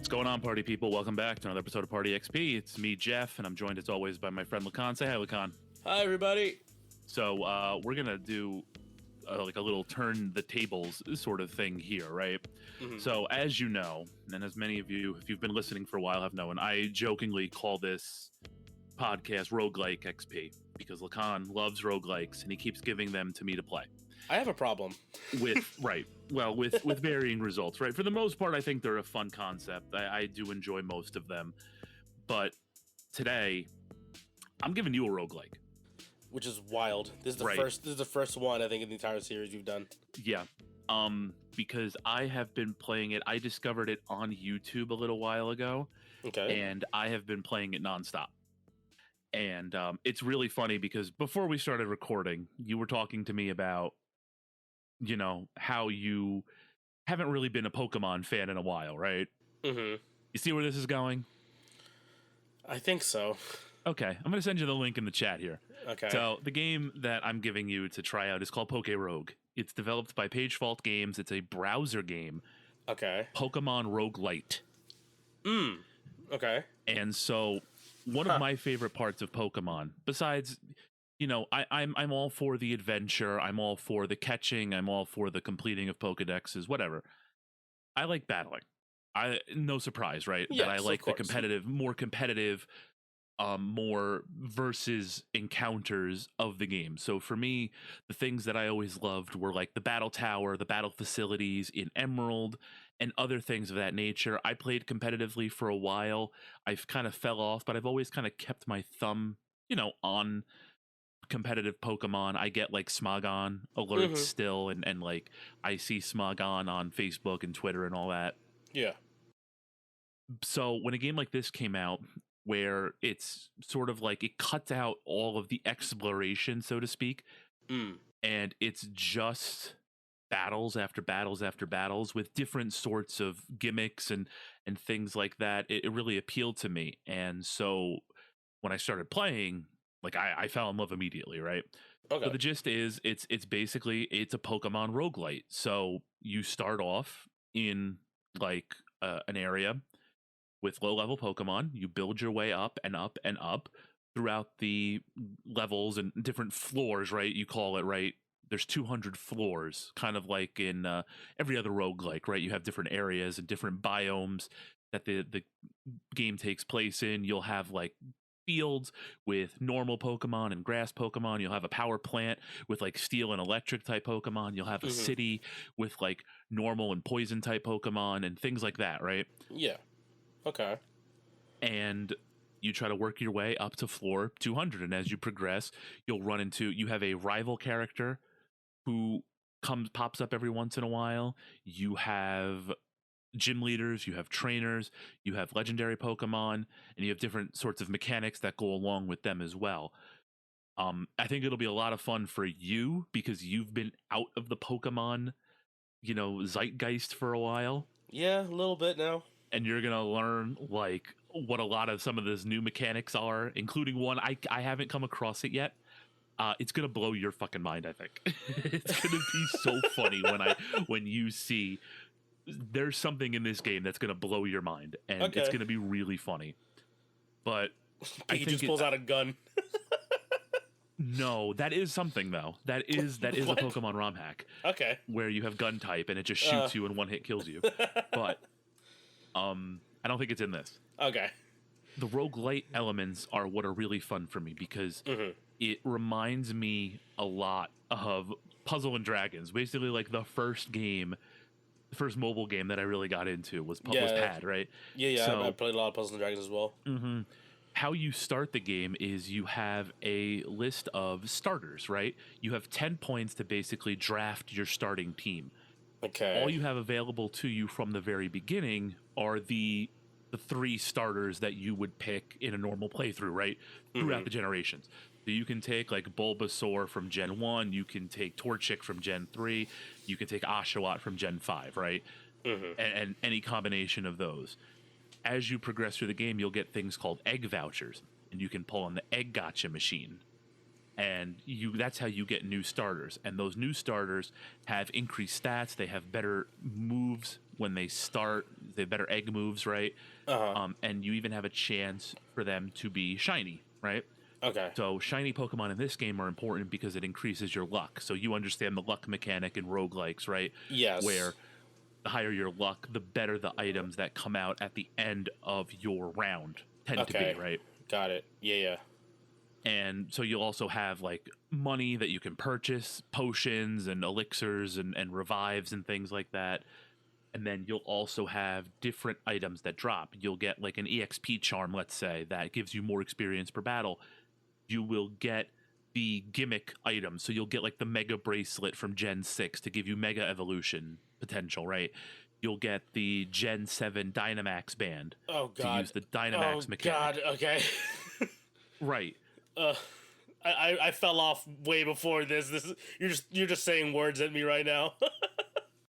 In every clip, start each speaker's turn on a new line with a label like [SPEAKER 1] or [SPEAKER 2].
[SPEAKER 1] What's going on, party people? Welcome back to another episode of Party XP. It's me, Jeff, and I'm joined as always by my friend Lakan. Say hi, Lakan.
[SPEAKER 2] Hi, everybody.
[SPEAKER 1] So we're gonna do like a little turn the tables sort of thing here, right?
[SPEAKER 2] Mhm.
[SPEAKER 1] So as you know, and as many of you, if you've been listening for a while, have known, I jokingly call this podcast Roguelike XP because Lakan loves roguelikes and he keeps giving them to me to play.
[SPEAKER 2] I have a problem.
[SPEAKER 1] With with varying results, right? For the most part, I think they're a fun concept. I do enjoy most of them, but today I'm giving you a roguelike,
[SPEAKER 2] Which is wild. This is the
[SPEAKER 1] Right.
[SPEAKER 2] first. This is the first one I think in the entire series you've done.
[SPEAKER 1] yeah. Because I have been playing it. I discovered it on YouTube a little while ago,
[SPEAKER 2] Okay.
[SPEAKER 1] and I have been playing it nonstop. And it's really funny because before we started recording, you were talking to me about, you know, how you haven't really been a Pokemon fan in a while, right?
[SPEAKER 2] Mm-hmm.
[SPEAKER 1] You see where this is going?
[SPEAKER 2] I think so.
[SPEAKER 1] Okay, I'm going to send you the link in the chat here.
[SPEAKER 2] Okay.
[SPEAKER 1] So the game that I'm giving you to try out is called PokeRogue. It's developed by Page Fault Games. It's a browser game,
[SPEAKER 2] Okay.
[SPEAKER 1] Pokemon Roguelite.
[SPEAKER 2] Okay.
[SPEAKER 1] And so one of my favorite parts of Pokemon, besides, you know, I'm all for the adventure, I'm all for the catching, I'm all for the completing of Pokedexes, whatever. I like battling. No surprise, right? That I
[SPEAKER 2] Yes, of
[SPEAKER 1] like the
[SPEAKER 2] course.
[SPEAKER 1] more competitive, more versus encounters of the game. So for me, the things that I always loved were like the battle tower, the battle facilities in Emerald, and other things of that nature. I played competitively for a while. I've kind of fell off, but I've always kind of kept my thumb, you know, on competitive Pokemon. I get like Smogon alerts
[SPEAKER 2] Mm-hmm.
[SPEAKER 1] still, and like I see Smogon on Facebook and Twitter and all that.
[SPEAKER 2] Yeah.
[SPEAKER 1] So when a game like this came out, where it's sort of like it cuts out all of the exploration, so to speak,
[SPEAKER 2] Mm.
[SPEAKER 1] and it's just battles after battles after battles with different sorts of gimmicks and things like that, it really appealed to me. And so when I started playing, like I fell in love immediately, right? So
[SPEAKER 2] Okay.
[SPEAKER 1] the gist is it's basically it's a Pokemon roguelite. So you start off in like an area with low level Pokemon. You build your way up and up and up throughout the levels and different floors, right? You call it, right? There's 200 floors, kind of like in every other roguelike, right? You have different areas and different biomes that the game takes place in. You'll have like fields with normal Pokemon and grass Pokemon. You'll have a power plant with like steel and electric type Pokemon. You'll have a
[SPEAKER 2] Mm-hmm.
[SPEAKER 1] city with like normal and poison type Pokemon and things like that, right?
[SPEAKER 2] Yeah. Okay.
[SPEAKER 1] And you try to work your way up to floor 200. And as you progress, you have a rival character who pops up every once in a while. You have gym leaders, you have trainers, you have legendary Pokemon, and you have different sorts of mechanics that go along with them as well. I think it'll be a lot of fun for you because you've been out of the Pokemon, you know, zeitgeist for a while,
[SPEAKER 2] Yeah, a little bit now.
[SPEAKER 1] and you're gonna learn like what a lot of some of those new mechanics are, including one I haven't come across it yet. It's gonna blow your fucking mind. I think it's gonna be so funny when you see there's something in this game that's gonna blow your mind, and it's
[SPEAKER 2] Okay.
[SPEAKER 1] gonna be really funny. But I
[SPEAKER 2] Pikachu
[SPEAKER 1] think
[SPEAKER 2] just pulls out a gun.
[SPEAKER 1] no, that is something though. That is a
[SPEAKER 2] What?
[SPEAKER 1] Pokemon ROM hack
[SPEAKER 2] Okay.
[SPEAKER 1] where you have gun type and it just shoots you and one hit kills you. But I don't think it's in this.
[SPEAKER 2] Okay.
[SPEAKER 1] The roguelite elements are what are really fun for me because
[SPEAKER 2] Mm-hmm.
[SPEAKER 1] it reminds me a lot of Puzzle and Dragons. Basically, like the first mobile game that I really got into was
[SPEAKER 2] Yeah.
[SPEAKER 1] Pad, right?
[SPEAKER 2] Yeah. I
[SPEAKER 1] So
[SPEAKER 2] played a lot of Puzzles and Dragons as well.
[SPEAKER 1] how you start the game is you have a list of starters, right? You have 10 points to basically draft your starting team.
[SPEAKER 2] Okay.
[SPEAKER 1] All you have available to you from the very beginning are the three starters that you would pick in a normal playthrough, right? Throughout the generations. So you can take like Bulbasaur from Gen 1, you can take Torchic from Gen 3, you can take Oshawott from Gen 5, right? And any combination of those. As you progress through the game, you'll get things called egg vouchers, and you can pull on the egg gotcha machine. and that's how you get new starters. And those new starters have increased stats. They have better moves when they start. They have better egg moves, right? And you even have a chance for them to be shiny, right?
[SPEAKER 2] Okay.
[SPEAKER 1] So shiny Pokemon in this game are important because it increases your luck. So you understand the luck mechanic in roguelikes, right?
[SPEAKER 2] Yes.
[SPEAKER 1] Where the higher your luck, the better the items that come out at the end of your round tend to be, right?
[SPEAKER 2] Got it. Yeah.
[SPEAKER 1] And so you'll also have like money that you can purchase, potions and elixirs and revives and things like that. And then you'll also have different items that drop. You'll get like an EXP charm, let's say, that gives you more experience per battle. You will get the gimmick item. So you'll get like the Mega Bracelet from Gen 6 to give you Mega Evolution potential, right? You'll get the Gen 7 Dynamax Band to use the Dynamax mechanic.
[SPEAKER 2] God, okay.
[SPEAKER 1] Right.
[SPEAKER 2] I fell off way before this. You're just saying words at me right now.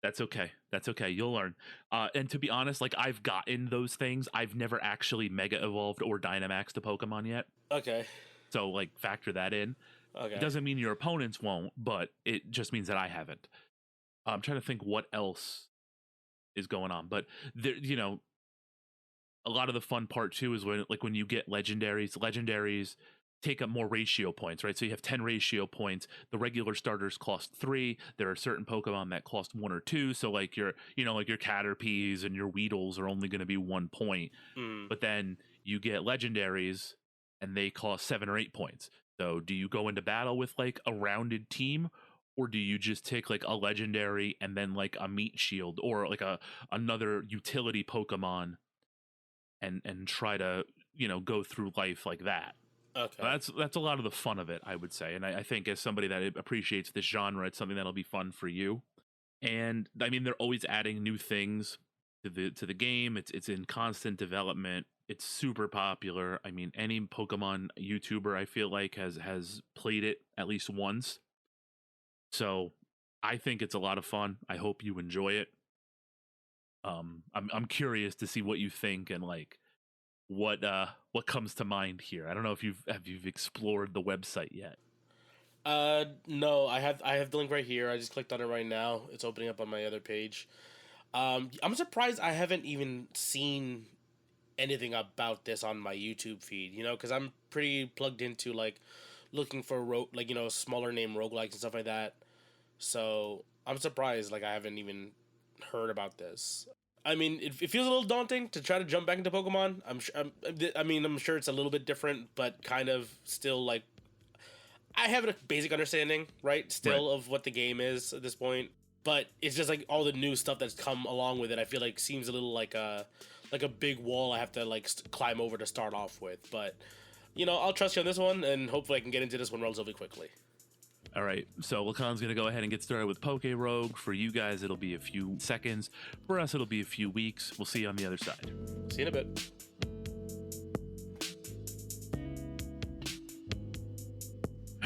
[SPEAKER 1] That's okay. That's okay. You'll learn. And to be honest, like I've gotten those things. I've never actually Mega Evolved or Dynamaxed a Pokemon yet.
[SPEAKER 2] Okay.
[SPEAKER 1] So like factor that in.
[SPEAKER 2] Okay.
[SPEAKER 1] It doesn't mean your opponents won't, but it just means that I haven't. I'm trying to think what else is going on, but there, a lot of the fun part too is when you get legendaries take up more ratio points, right? So you have 10 ratio points. The regular starters cost 3. There are certain Pokemon that cost 1 or 2. So like your Caterpies and your Weedles are only going to be 1 point. But then you get legendaries and they cost 7 or 8 points. So do you go into battle with like a rounded team, or do you just take like a legendary and then like a meat shield or like another utility Pokemon and try to go through life like that?
[SPEAKER 2] Okay.
[SPEAKER 1] That's a lot of the fun of it, I would say. And I think as somebody that appreciates this genre, it's something that'll be fun for you. And I mean, they're always adding new things to the game. It's in constant development. It's super popular. I mean, any Pokemon YouTuber I feel like has played it at least once. So I think it's a lot of fun. I hope you enjoy it. I'm curious to see what you think and like what comes to mind here. I don't know if you've explored the website yet.
[SPEAKER 2] No, I have the link right here. I just clicked on it right now. It's opening up on my other page. I'm surprised I haven't even seen anything about this on my YouTube feed, because I'm pretty plugged into like looking for smaller name roguelikes and stuff like that. So I'm surprised like I haven't even heard about this. I mean, it feels a little daunting to try to jump back into Pokemon. I'm sure it's a little bit different, but kind of still like I have a basic understanding, right? Still of what the game is at this point, but it's just like all the new stuff that's come along with it. I feel like seems a little like a big wall I have to like climb over to start off with. But I'll trust you on this one, and hopefully I can get into this one relatively quickly.
[SPEAKER 1] All right, so Lakan's going to go ahead and get started with PokeRogue. For you guys, it'll be a few seconds. For us, it'll be a few weeks. We'll see you on the other side.
[SPEAKER 2] See you in a bit.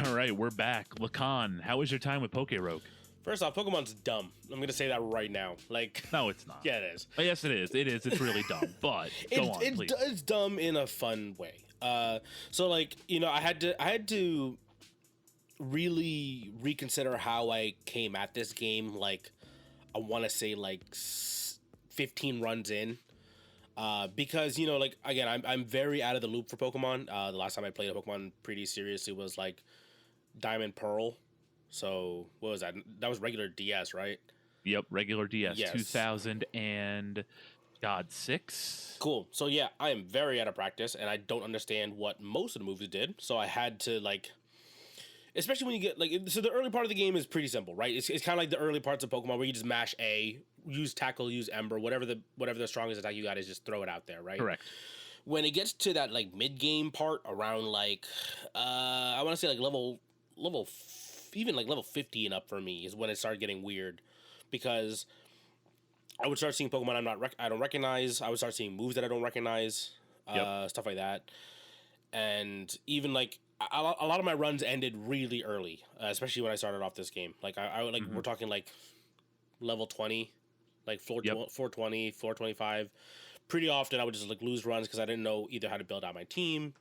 [SPEAKER 1] All right, we're back. Lakan, how was your time with PokeRogue?
[SPEAKER 2] First off, Pokemon's dumb. I'm going to say that right now. Like,
[SPEAKER 1] no, it's not.
[SPEAKER 2] Yeah, it is.
[SPEAKER 1] Yes, it is. It is. It's really dumb. But go on, please.
[SPEAKER 2] It's dumb in a fun way. So like, I had to really reconsider how I came at this game. Like, I want to say like 15 runs in, because like again, I'm very out of the loop for Pokemon. The last time I played a Pokemon pretty seriously was like Diamond Pearl. So what was that? That was regular DS, right?
[SPEAKER 1] Yep, regular DS.
[SPEAKER 2] Yes.
[SPEAKER 1] 2006.
[SPEAKER 2] Cool. So yeah, I am very out of practice, and I don't understand what most of the moves did. So I had to like. Especially when you get, like, so the early part of the game is pretty simple, right? It's kind of like the early parts of Pokemon where you just mash A, use Tackle, use Ember, whatever the strongest attack you got is, just throw it out there, right?
[SPEAKER 1] Correct.
[SPEAKER 2] When it gets to that, like, mid-game part around, like, I want to say, like, even, like, level 50 and up for me is when it started getting weird. Because I would start seeing Pokemon I don't recognize. I would start seeing moves that I don't recognize, stuff like that. And even, like, a lot of my runs ended really early, especially when I started off this game. Like I like we're talking like level 20, like 420, 425. Pretty often I would just like lose runs because I didn't know either how to build out my team,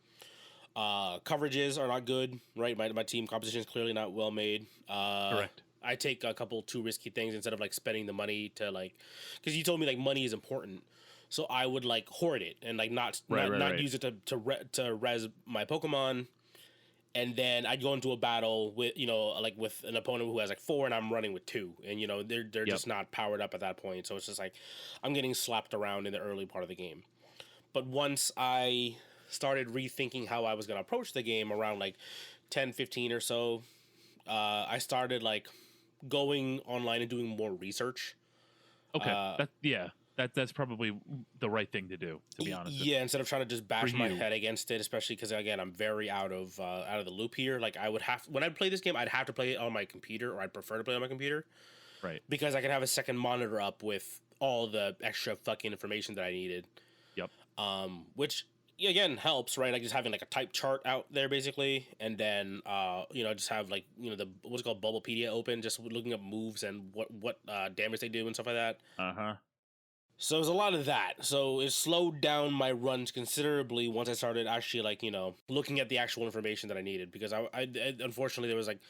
[SPEAKER 2] Coverages are not good, right? My team composition is clearly not well made.
[SPEAKER 1] Correct.
[SPEAKER 2] I take a couple too risky things instead of like spending the money to like, because you told me like money is important, so I would like hoard it and like not use it to res my Pokemon, and then I'd go into a battle with like with an opponent who has like 4 and I'm running with 2, and they're just not powered up at that point, so it's just like I'm getting slapped around in the early part of the game. But once I started rethinking how I was going to approach the game around like 10, 15 or so, I started like going online and doing more research.
[SPEAKER 1] Okay. That's probably the right thing to do, to be honest.
[SPEAKER 2] Yeah, instead of trying to just bash my head against it, especially because again I'm very out of the loop here. Like I would have, when I play this game, I'd have to play it on my computer, or I'd prefer to play it on my computer,
[SPEAKER 1] right?
[SPEAKER 2] Because I can have a second monitor up with all the extra fucking information that I needed.
[SPEAKER 1] Yep.
[SPEAKER 2] Which again helps, right? Like just having like a type chart out there basically, and then just have like the what's called Bubblepedia open, just looking up moves and what damage they do and stuff like that. So there's a lot of that. So it slowed down my runs considerably once I started actually like looking at the actual information that I needed, because I unfortunately there was like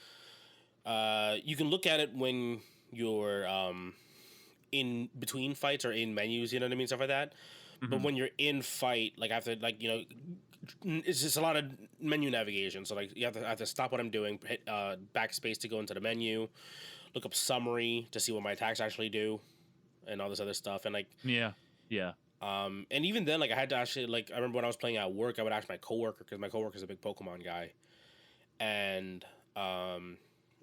[SPEAKER 2] you can look at it when you're in between fights or in menus, you know what I mean, stuff like that. But when you're in fight, like after like it's just a lot of menu navigation. So like I have to stop what I'm doing, hit backspace to go into the menu, look up summary to see what my attacks actually do, and all this other stuff. And like and even then, like I had to actually, like I remember when I was playing at work, I would ask my coworker, because my coworker is a big Pokemon guy, and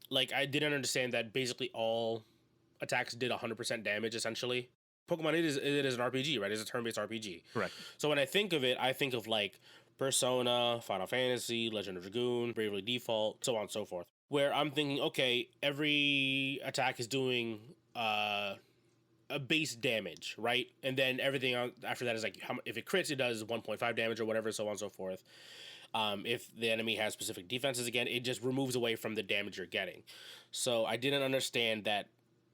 [SPEAKER 2] like I didn't understand that basically all attacks did 100% damage essentially. Pokemon, it is an RPG, right? It's a turn-based RPG.
[SPEAKER 1] Correct.
[SPEAKER 2] So when I think of it, I think of like Persona, Final Fantasy, Legend of Dragoon, Bravely Default, so on and so forth. Where I'm thinking, okay, every attack is doing a base damage, right? And then everything after that is like, if it crits, it does 1.5 damage or whatever, so on and so forth. If the enemy has specific defenses, again, it just removes away from the damage you're getting. So I didn't understand that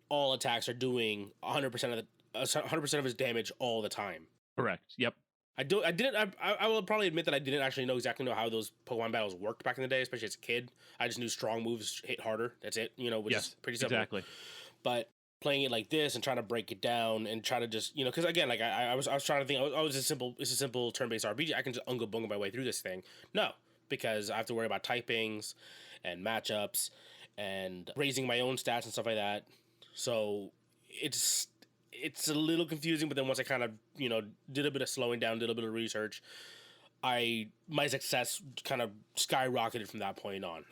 [SPEAKER 2] all attacks are doing 100% of his damage all the time.
[SPEAKER 1] Correct. Yep.
[SPEAKER 2] I will probably admit that I didn't actually know how those Pokemon battles worked back in the day, especially as a kid. I just knew strong moves hit harder. That's it, which is pretty simple.
[SPEAKER 1] Exactly.
[SPEAKER 2] But playing it like this and trying to break it down and try to just, because again, like I was trying to think, it's a simple turn-based RPG. I can just unga bunga my way through this thing. No, because I have to worry about typings and matchups and raising my own stats and stuff like that. So it's a little confusing, but then once I kind of, did a bit of slowing down, did a bit of research, my success kind of skyrocketed from that point on.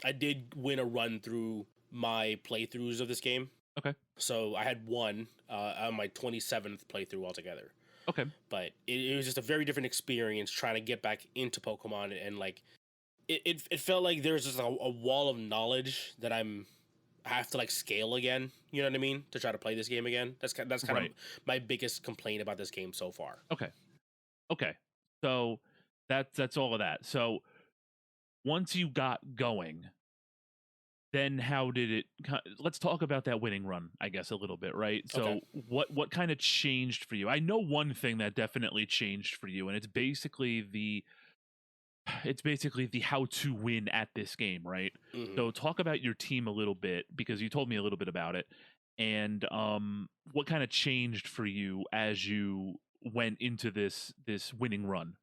[SPEAKER 2] I did win a run through my playthroughs of this game.
[SPEAKER 1] Okay.
[SPEAKER 2] So I had one on my 27th playthrough altogether.
[SPEAKER 1] Okay.
[SPEAKER 2] But it was just a very different experience trying to get back into Pokemon, and like it felt like there's just a wall of knowledge that I have to like scale again, you know what I mean, to try to play this game again. That's kind of my biggest complaint about this game so far.
[SPEAKER 1] Okay. So that's all of that. So once you got going, then how did it? Let's talk about that winning run, I guess, a little bit, right? So
[SPEAKER 2] okay.
[SPEAKER 1] what kind of changed for you? I know one thing that definitely changed for you, and it's basically the how to win at this game, right? So talk about your team a little bit, because you told me a little bit about it, and what kind of changed for you as you went into this winning run.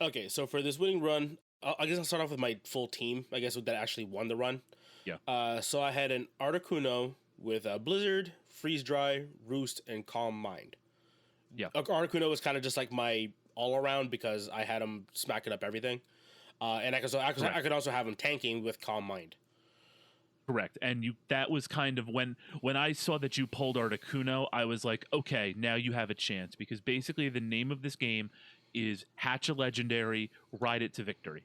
[SPEAKER 2] Okay, so for this winning run, I guess I'll start off with my full team, I guess, that actually won the run.
[SPEAKER 1] Yeah.
[SPEAKER 2] So I had an Articuno with Blizzard, Freeze Dry, Roost, and Calm Mind.
[SPEAKER 1] Yeah.
[SPEAKER 2] Articuno was kind of just like my all around, because I had him smacking up everything, and I could also have him tanking with Calm Mind.
[SPEAKER 1] Correct. And that was kind of when I saw that you pulled Articuno, I was like, okay, now you have a chance, because basically the name of this game is Hatch a Legendary, Ride It to Victory.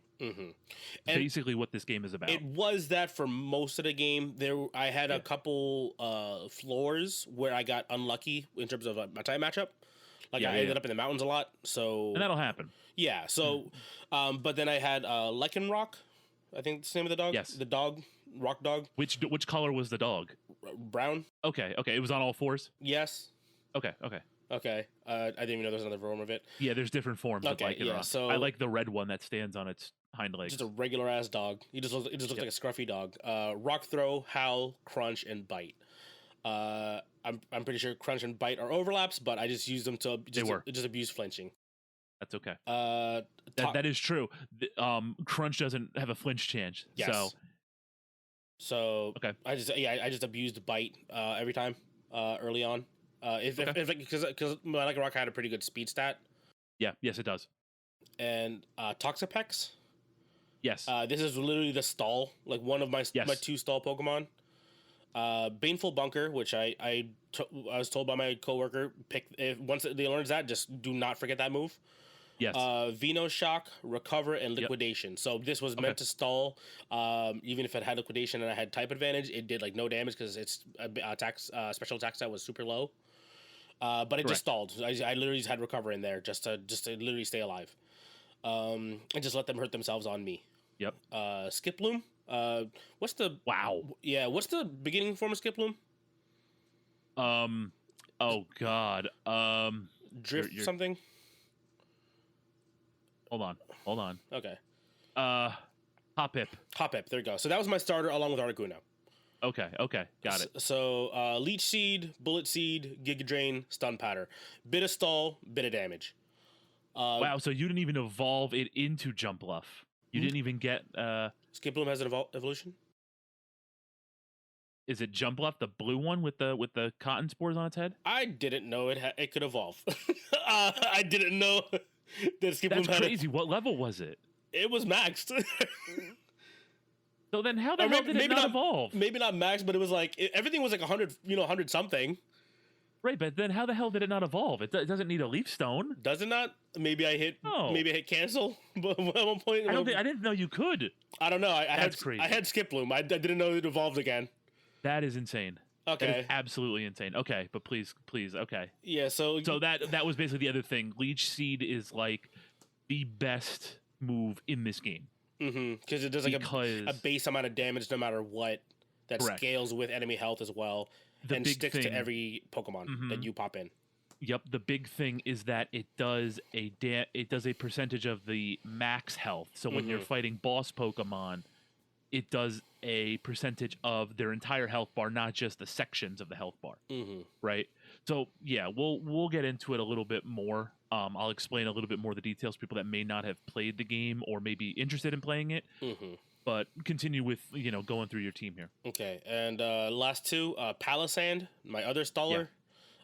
[SPEAKER 1] Basically what this game is about.
[SPEAKER 2] It was that for most of the game. I had a couple floors where I got unlucky in terms of my type matchup. Like I ended up in the mountains a lot, so...
[SPEAKER 1] And that'll happen.
[SPEAKER 2] Yeah, so... but then I had Lakan, I think that's the name of the dog?
[SPEAKER 1] Yes.
[SPEAKER 2] The dog, rock dog.
[SPEAKER 1] Which color was the dog?
[SPEAKER 2] Brown.
[SPEAKER 1] Okay, it was on all fours?
[SPEAKER 2] Yes.
[SPEAKER 1] Okay.
[SPEAKER 2] Okay. I didn't even know there was another form of it.
[SPEAKER 1] Yeah, there's different forms of
[SPEAKER 2] Okay, yeah.
[SPEAKER 1] Lycanroc.
[SPEAKER 2] So
[SPEAKER 1] I like the red one that stands on its hind legs.
[SPEAKER 2] just a regular ass dog. It just looks
[SPEAKER 1] Yep.
[SPEAKER 2] like a scruffy dog. Rock throw, howl, crunch, and bite. I'm pretty sure crunch and bite are overlaps, but I just used them to just abuse flinching.
[SPEAKER 1] That's okay.
[SPEAKER 2] That
[SPEAKER 1] is true. Crunch doesn't have a flinch chance.
[SPEAKER 2] yes. So
[SPEAKER 1] okay.
[SPEAKER 2] I just abused bite every time early on. Because Lycanroc had a pretty good speed stat.
[SPEAKER 1] Yeah. Yes, it does.
[SPEAKER 2] And Toxapex.
[SPEAKER 1] Yes.
[SPEAKER 2] This is literally the stall, like one of my 2 stall Pokemon. Baneful Bunker, which I was told by my coworker, once they learns that, just do not forget that move.
[SPEAKER 1] Yes.
[SPEAKER 2] Veno Shock, Recover, and Liquidation. Yep. So this was meant to stall. Even if it had Liquidation and I had type advantage, it did like no damage because its special attack stat was super low. But it just stalled. I literally just had Recover in there just to literally stay alive. And just let them hurt themselves on me.
[SPEAKER 1] Yep.
[SPEAKER 2] Skiploom. What's the Yeah, what's the beginning form of Skiploom?
[SPEAKER 1] Oh God.
[SPEAKER 2] Drift something.
[SPEAKER 1] Hold on.
[SPEAKER 2] Okay.
[SPEAKER 1] Hoppip.
[SPEAKER 2] There you go. So that was my starter along with Articuno.
[SPEAKER 1] Okay. Got it.
[SPEAKER 2] So Leech Seed, Bullet Seed, Giga Drain, Stun Patter. Bit of stall, bit of damage.
[SPEAKER 1] Wow, so you didn't even evolve it into Jumpluff. You didn't even get
[SPEAKER 2] Skiploom has an evolution?
[SPEAKER 1] Is it Jumpluff, the blue one with the cotton spores on its head?
[SPEAKER 2] I didn't know it could evolve. I didn't know that Skiploom
[SPEAKER 1] That's crazy. What level was it?
[SPEAKER 2] It was maxed.
[SPEAKER 1] So then how the hell did it not evolve?
[SPEAKER 2] Maybe not maxed, but it was like everything was like 100, 100 something.
[SPEAKER 1] Right, but then how the hell did it not evolve? It doesn't need a leaf stone.
[SPEAKER 2] Does it not? Maybe I hit cancel at one point.
[SPEAKER 1] I didn't know you could.
[SPEAKER 2] I don't know.
[SPEAKER 1] That's crazy.
[SPEAKER 2] I had Skiploom. I didn't know it evolved again.
[SPEAKER 1] That is insane.
[SPEAKER 2] Okay.
[SPEAKER 1] That is absolutely insane. Okay, but please, okay.
[SPEAKER 2] Yeah, so
[SPEAKER 1] that was basically the other thing. Leech Seed is like the best move in this game.
[SPEAKER 2] Because it does like a base amount of damage no matter what that scales with enemy health as well and sticks to every Pokemon that you pop in.
[SPEAKER 1] Yep, the big thing is that it does a percentage of the max health. So when you're fighting boss Pokemon, it does a percentage of their entire health bar, not just the sections of the health bar. Right? So yeah, we'll get into it a little bit more. I'll explain a little bit more the details, people that may not have played the game or may be interested in playing it. But continue with going through your team here.
[SPEAKER 2] Okay, and last two, Palisand, my other staller,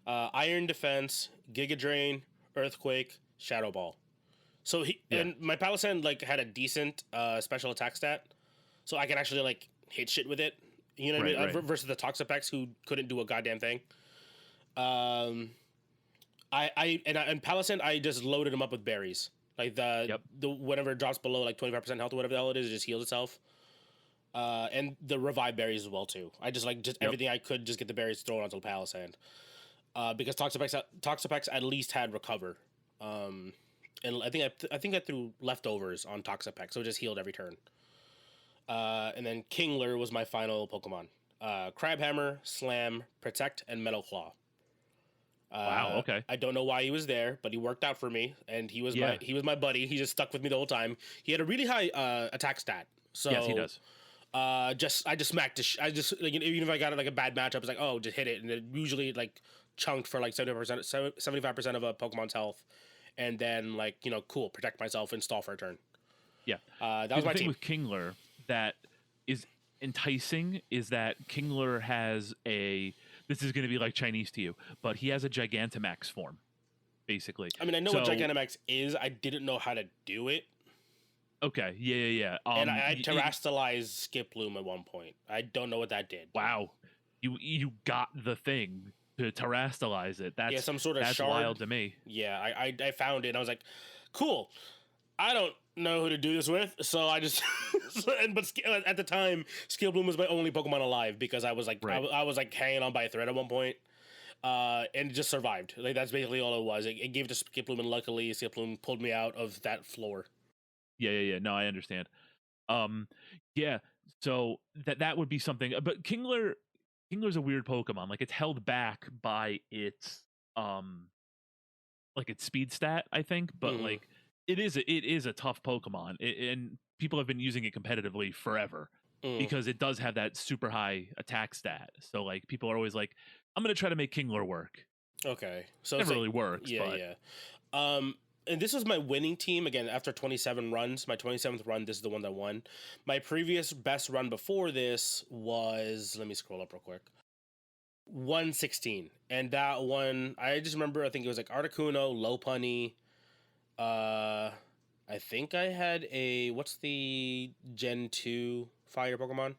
[SPEAKER 2] Iron Defense, Giga Drain, Earthquake, Shadow Ball. So and my Palisand like had a decent special attack stat, so I could actually like hit shit with it. You know what I mean? Versus the Toxapex who couldn't do a goddamn thing. And Palisand, I just loaded him up with berries. Like the whenever it drops below like 25% health or whatever the hell it is, it just heals itself. And the revive berries as well too. I just everything I could just get the berries thrown onto the Palisand. Because Toxapex at least had recover. And I think I threw leftovers on Toxapex, so it just healed every turn. And then Kingler was my final Pokemon. Crabhammer, Slam, Protect, and Metal Claw.
[SPEAKER 1] Wow. Okay.
[SPEAKER 2] I don't know why he was there, but he worked out for me, and he was my buddy. He just stuck with me the whole time. He had a really high attack stat. So
[SPEAKER 1] yes, he does.
[SPEAKER 2] I just smacked. Even if I got like a bad matchup, it's like just hit it, and it usually like chunked for like 75% of a Pokemon's health, and then cool, protect myself and stall for a turn.
[SPEAKER 1] Yeah.
[SPEAKER 2] That was my
[SPEAKER 1] thing
[SPEAKER 2] team
[SPEAKER 1] with Kingler that is enticing is that Kingler has this is going to be like Chinese to you, but he has a Gigantamax form, basically.
[SPEAKER 2] I mean, I know what Gigantamax is. I didn't know how to do it.
[SPEAKER 1] Okay, yeah.
[SPEAKER 2] And I terrestrialized Skiploom at one point. I don't know what that did.
[SPEAKER 1] Wow, you got the thing to terrestrialize it. That's
[SPEAKER 2] some sort of shard.
[SPEAKER 1] Wild to me.
[SPEAKER 2] Yeah, I found it and I was like, cool. I don't know who to do this with, so I just but at the time Skiploom was my only Pokemon alive because I was like I was like hanging on by a thread at one point, and it just survived. Like that's basically all it was. It gave it to Skiploom, and luckily Skiploom pulled me out of that floor.
[SPEAKER 1] Yeah. No, I understand. Yeah. So that would be something, but Kingler's a weird Pokemon. Like it's held back by its like its speed stat, I think, but
[SPEAKER 2] Mhm.
[SPEAKER 1] like it is a tough Pokemon, and people have been using it competitively forever
[SPEAKER 2] Mm.
[SPEAKER 1] because it does have that super high attack stat. So like people are always like, I'm gonna try to make Kingler work.
[SPEAKER 2] Okay. So it's
[SPEAKER 1] Never
[SPEAKER 2] like,
[SPEAKER 1] really works,
[SPEAKER 2] yeah,
[SPEAKER 1] but
[SPEAKER 2] yeah. And this was my winning team again after 27 runs. My 27th run, this is the one that won. My previous best run before this was, let me scroll up real quick, 116. And that one, I just remember, I think it was like Articuno, Lopunny. Uh, I think I had a, what's the Gen 2 fire Pokemon?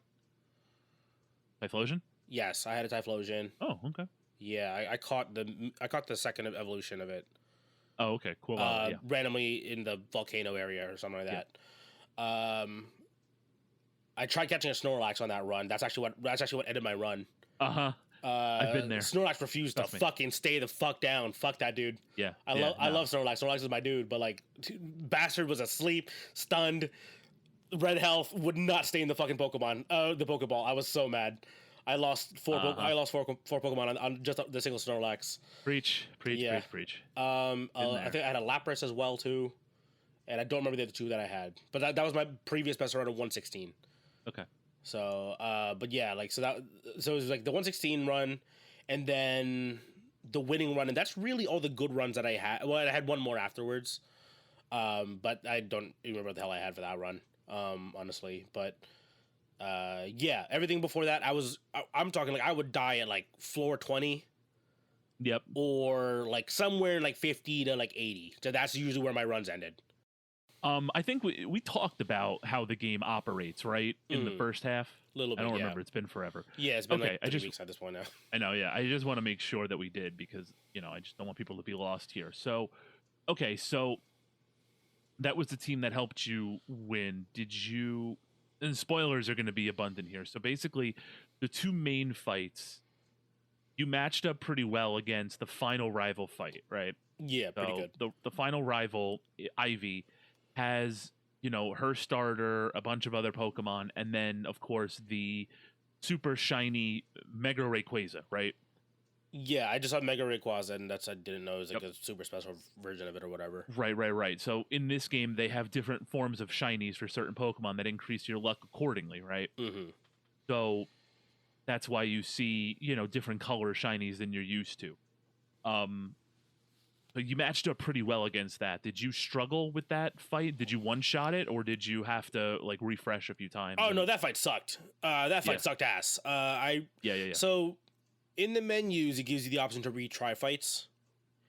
[SPEAKER 1] Typhlosion.
[SPEAKER 2] Yes, I had a Typhlosion.
[SPEAKER 1] Oh, okay.
[SPEAKER 2] Yeah, I caught the second evolution of it.
[SPEAKER 1] Oh, okay. Cool. Yeah,
[SPEAKER 2] Randomly in the volcano area or something like
[SPEAKER 1] yeah.
[SPEAKER 2] that. I tried catching a Snorlax on that run. That's actually what ended my run.
[SPEAKER 1] Uh huh. I've been there.
[SPEAKER 2] Snorlax refused to
[SPEAKER 1] Trust me.
[SPEAKER 2] fucking stay the fuck down. Fuck that dude.
[SPEAKER 1] Yeah.
[SPEAKER 2] I
[SPEAKER 1] yeah,
[SPEAKER 2] love Snorlax. Snorlax is my dude, but like bastard was asleep, stunned, red health, would not stay in the fucking Pokemon. The Pokeball. I was so mad. I lost I lost four Pokemon on just the single Snorlax.
[SPEAKER 1] Preach.
[SPEAKER 2] Yeah.
[SPEAKER 1] Preach.
[SPEAKER 2] I think I had a Lapras as well too, and I don't remember the other two that I had. But that was my previous best run of 116.
[SPEAKER 1] Okay.
[SPEAKER 2] So, but yeah, like so it was like the 116 run, and then the winning run, and that's really all the good runs that I had. Well, I had one more afterwards, but I don't even remember what the hell I had for that run, honestly. But yeah, everything before that, I'm talking like I would die at like floor 20.
[SPEAKER 1] Yep.
[SPEAKER 2] Or like somewhere like 50 to like 80. So that's usually where my runs ended.
[SPEAKER 1] I think we talked about how the game operates, right? In the first half.
[SPEAKER 2] A little bit.
[SPEAKER 1] I don't
[SPEAKER 2] yeah.
[SPEAKER 1] remember. It's been forever.
[SPEAKER 2] Yeah, it's been
[SPEAKER 1] Okay,
[SPEAKER 2] like 3 weeks at this point now.
[SPEAKER 1] I know, yeah. I just want to make sure that we did because, I just don't want people to be lost here. So, okay, so that was the team that helped you win. Did you, and spoilers are going to be abundant here. So basically, the two main fights, you matched up pretty well against the final rival fight, right?
[SPEAKER 2] Yeah, pretty
[SPEAKER 1] So
[SPEAKER 2] good.
[SPEAKER 1] the final rival, Ivy, has, her starter, a bunch of other Pokemon, and then, of course, the super shiny Mega Rayquaza, right?
[SPEAKER 2] Yeah, I just saw Mega Rayquaza, and I didn't know it was like
[SPEAKER 1] Yep.
[SPEAKER 2] a super special version of it or whatever.
[SPEAKER 1] Right. So in this game, they have different forms of shinies for certain Pokemon that increase your luck accordingly, right?
[SPEAKER 2] Mm-hmm.
[SPEAKER 1] So that's why you see, different color shinies than you're used to. But you matched up pretty well against that. Did you struggle with that fight? Did you one-shot it, or did you have to like refresh a few times?
[SPEAKER 2] Oh no, that fight sucked. That fight sucked ass.
[SPEAKER 1] Yeah.
[SPEAKER 2] So in the menus, it gives you the option to retry fights.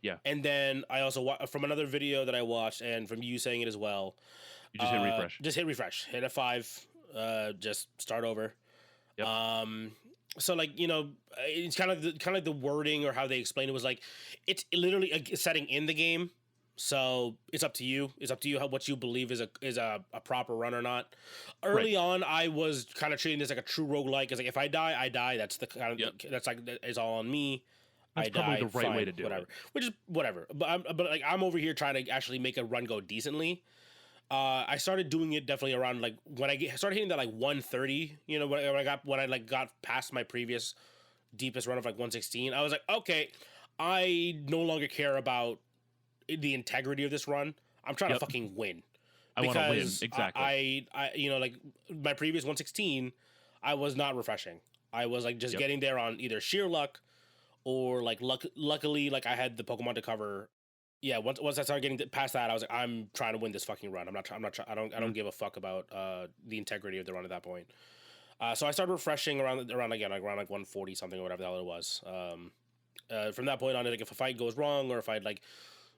[SPEAKER 1] Yeah.
[SPEAKER 2] And then I also from another video that I watched, and from you saying it as well.
[SPEAKER 1] You just hit refresh.
[SPEAKER 2] Just hit refresh. Hit F5. Just start over.
[SPEAKER 1] Yep.
[SPEAKER 2] So like it's kind of the wording or how they explain it was like it's literally a setting in the game. So it's up to you. It's up to you what you believe is a proper run or not. Early on, I was kind of treating this like a true roguelike. It's like if I die, I die. That's the kind of that's like it's all on me.
[SPEAKER 1] That's probably the right way to do
[SPEAKER 2] whatever.
[SPEAKER 1] it.
[SPEAKER 2] Which is whatever. But like I'm over here trying to actually make a run go decently. I started doing it definitely around like when I started hitting that like 130. When I got past my previous deepest run of like 116. I was like, okay, I no longer care about the integrity of this run. I'm trying to fucking win.
[SPEAKER 1] I want to win, exactly.
[SPEAKER 2] I like my previous 116, I was not refreshing. I was like just getting there on either sheer luck or like luckily like I had the Pokemon to cover. Yeah, once I started getting past that, I was like, I'm trying to win this fucking run. I don't give a fuck about the integrity of the run at that point. So I started refreshing around like 140 something or whatever the hell it was. From that point on, like if a fight goes wrong or if I'd like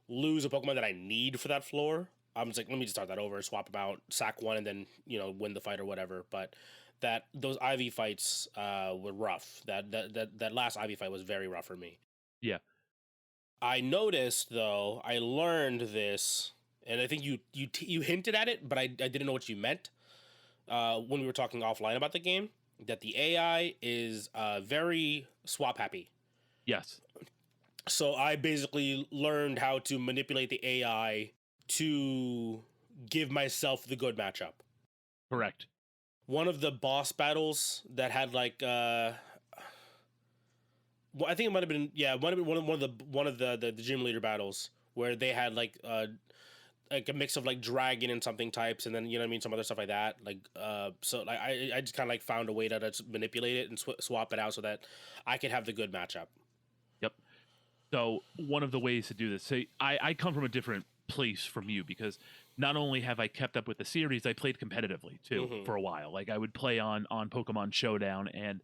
[SPEAKER 2] lose a Pokemon that I need for that floor, I'm just like, let me just start that over, swap them out, sack one, and then win the fight or whatever. But those IV fights were rough. That last IV fight was very rough for me.
[SPEAKER 1] Yeah.
[SPEAKER 2] I noticed though, I learned this, and I think you hinted at it, but I didn't know what you meant when we were talking offline about the game. That the AI is very swap happy.
[SPEAKER 1] Yes.
[SPEAKER 2] So I basically learned how to manipulate the AI to give myself the good matchup.
[SPEAKER 1] Correct.
[SPEAKER 2] One of the boss battles that had like well, I think it might have been one of the gym leader battles where they had like a mix of like dragon and something types, and then you know what I mean, some other stuff like that. Like so like I just kind of like found a way to just manipulate it and swap it out so that I could have the good matchup.
[SPEAKER 1] Yep. So one of the ways to do this, say I come from a different place from you because not only have I kept up with the series, I played competitively too for a while. Like I would play on Pokemon Showdown, and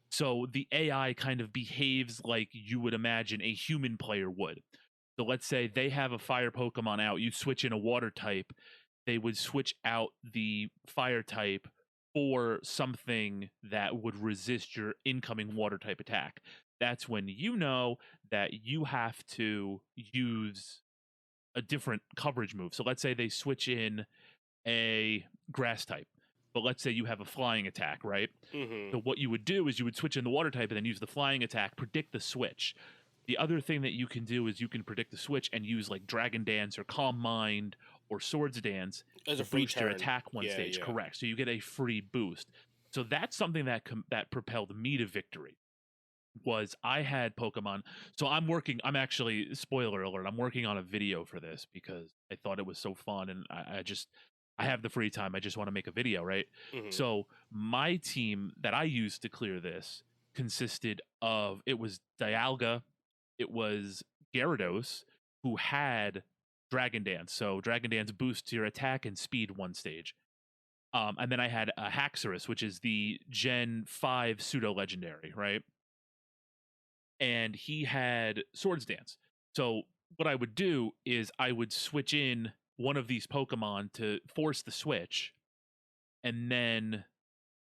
[SPEAKER 1] so the AI kind of behaves like you would imagine a human player would. So let's say they have a fire Pokemon out, you switch in a water type, they would switch out the fire type for something that would resist your incoming water type attack. That's when you know that you have to use a different coverage move. So let's say they switch in a grass type, but let's say you have a flying attack, right? So what you would do is you would switch in the water type and then use the flying attack, predict the switch. The other thing that you can do is you can predict the switch and use like Dragon Dance or Calm Mind or Swords Dance
[SPEAKER 2] As
[SPEAKER 1] to
[SPEAKER 2] a free
[SPEAKER 1] boost your
[SPEAKER 2] turn.
[SPEAKER 1] attack one
[SPEAKER 2] Yeah,
[SPEAKER 1] stage.
[SPEAKER 2] yeah.
[SPEAKER 1] Correct. So you get a free boost. So that's something that that propelled me to victory. Was I had Pokemon. So I'm actually, spoiler alert, I'm working on a video for this because I thought it was so fun, and I have the free time. I just want to make a video, right? So my team that I used to clear this consisted of, it was Dialga, it was Gyarados, who had Dragon Dance. So Dragon Dance boosts your attack and speed one stage. And then I had a Haxorus, which is the Gen 5 pseudo legendary, right? And he had Swords Dance. So what I would do is I would switch in one of these Pokemon to force the switch and then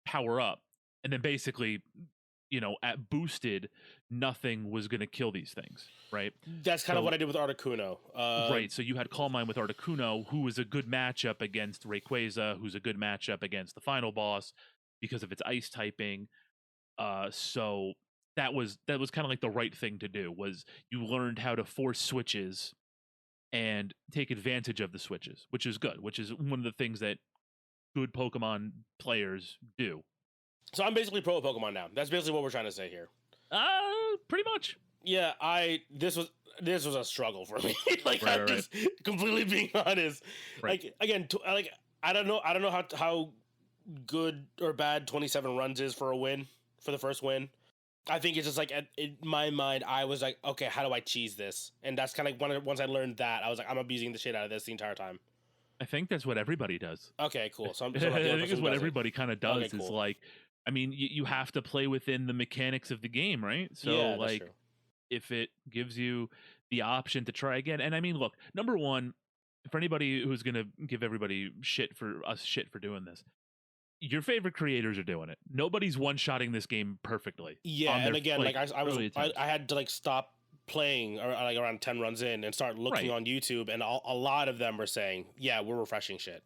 [SPEAKER 1] power up. And then basically, you know, at boosted, nothing was going to kill these things, right?
[SPEAKER 2] That's kind of what I did with Articuno.
[SPEAKER 1] Right. So you had Calm Mind with Articuno, who was a good matchup against Rayquaza, who's a good matchup against the final boss because of its ice typing. So that was kind of like the right thing to do. Was you learned how to force switches and take advantage of the switches, which is good, which is one of the things that good Pokemon players do.
[SPEAKER 2] So I'm basically pro Pokemon now. That's basically what we're trying to say here.
[SPEAKER 1] Pretty much.
[SPEAKER 2] Yeah, this was a struggle for me. Like
[SPEAKER 1] Right,
[SPEAKER 2] I'm
[SPEAKER 1] right.
[SPEAKER 2] just completely being honest.
[SPEAKER 1] Right.
[SPEAKER 2] Like again, like I don't know how good or bad 27 runs is for a win, for the first win. I think it's just like in my mind, I was like, okay, how do I cheese this? And that's kind of once I learned that, I was like, I'm abusing the shit out of this the entire time.
[SPEAKER 1] I think that's what everybody does.
[SPEAKER 2] Okay, cool. So I'm
[SPEAKER 1] I
[SPEAKER 2] not the only
[SPEAKER 1] think
[SPEAKER 2] person
[SPEAKER 1] it's
[SPEAKER 2] who
[SPEAKER 1] what
[SPEAKER 2] does it.
[SPEAKER 1] everybody kind of does.
[SPEAKER 2] Okay,
[SPEAKER 1] Is
[SPEAKER 2] cool.
[SPEAKER 1] like, I mean, you have to play within the mechanics of the game, right? So
[SPEAKER 2] Yeah, that's
[SPEAKER 1] like,
[SPEAKER 2] true.
[SPEAKER 1] if it gives you the option to try again, and I mean, look, number one, for anybody who's gonna give everybody shit for doing this, your favorite creators are doing it. Nobody's one-shotting this game perfectly.
[SPEAKER 2] Yeah,
[SPEAKER 1] on their,
[SPEAKER 2] and again, like
[SPEAKER 1] early attempts.
[SPEAKER 2] I had to like stop playing like around 10 runs in and start looking
[SPEAKER 1] Right.
[SPEAKER 2] on YouTube, and a lot of them were saying, yeah, we're refreshing shit.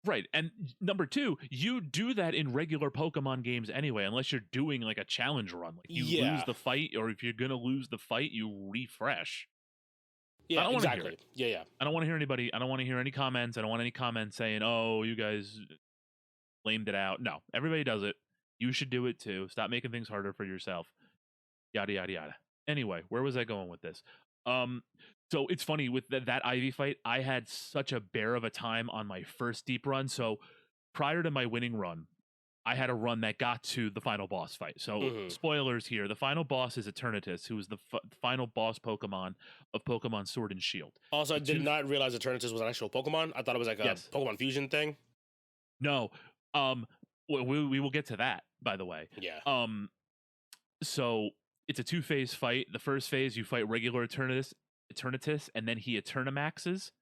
[SPEAKER 1] Right. And number two, you do that in regular Pokemon games anyway, unless you're doing like a challenge run. Like you
[SPEAKER 2] Yeah.
[SPEAKER 1] lose the fight, or if you're gonna lose the fight, you refresh.
[SPEAKER 2] Yeah,
[SPEAKER 1] I don't wanna hear
[SPEAKER 2] exactly.
[SPEAKER 1] it.
[SPEAKER 2] Yeah.
[SPEAKER 1] I don't want to hear anybody. I don't want to hear any comments. I don't want any comments saying, "Oh, you guys blamed it out." No, everybody does it. You should do it too. Stop making things harder for yourself. Yada yada yada. Anyway, where was I going with this? So it's funny with that Ivy fight. I had such a bear of a time on my first deep run. So prior to my winning run, I had a run that got to the final boss fight. So spoilers here: the final boss is Eternatus, who is the final boss Pokemon of Pokemon Sword and Shield.
[SPEAKER 2] Also, I did not realize Eternatus was an actual Pokemon. I thought it was like a Pokemon fusion thing.
[SPEAKER 1] No, we will get to that, by the way.
[SPEAKER 2] Yeah.
[SPEAKER 1] So it's a 2-phase fight. The first phase, you fight regular Eternatus, and then he Eternamaxes,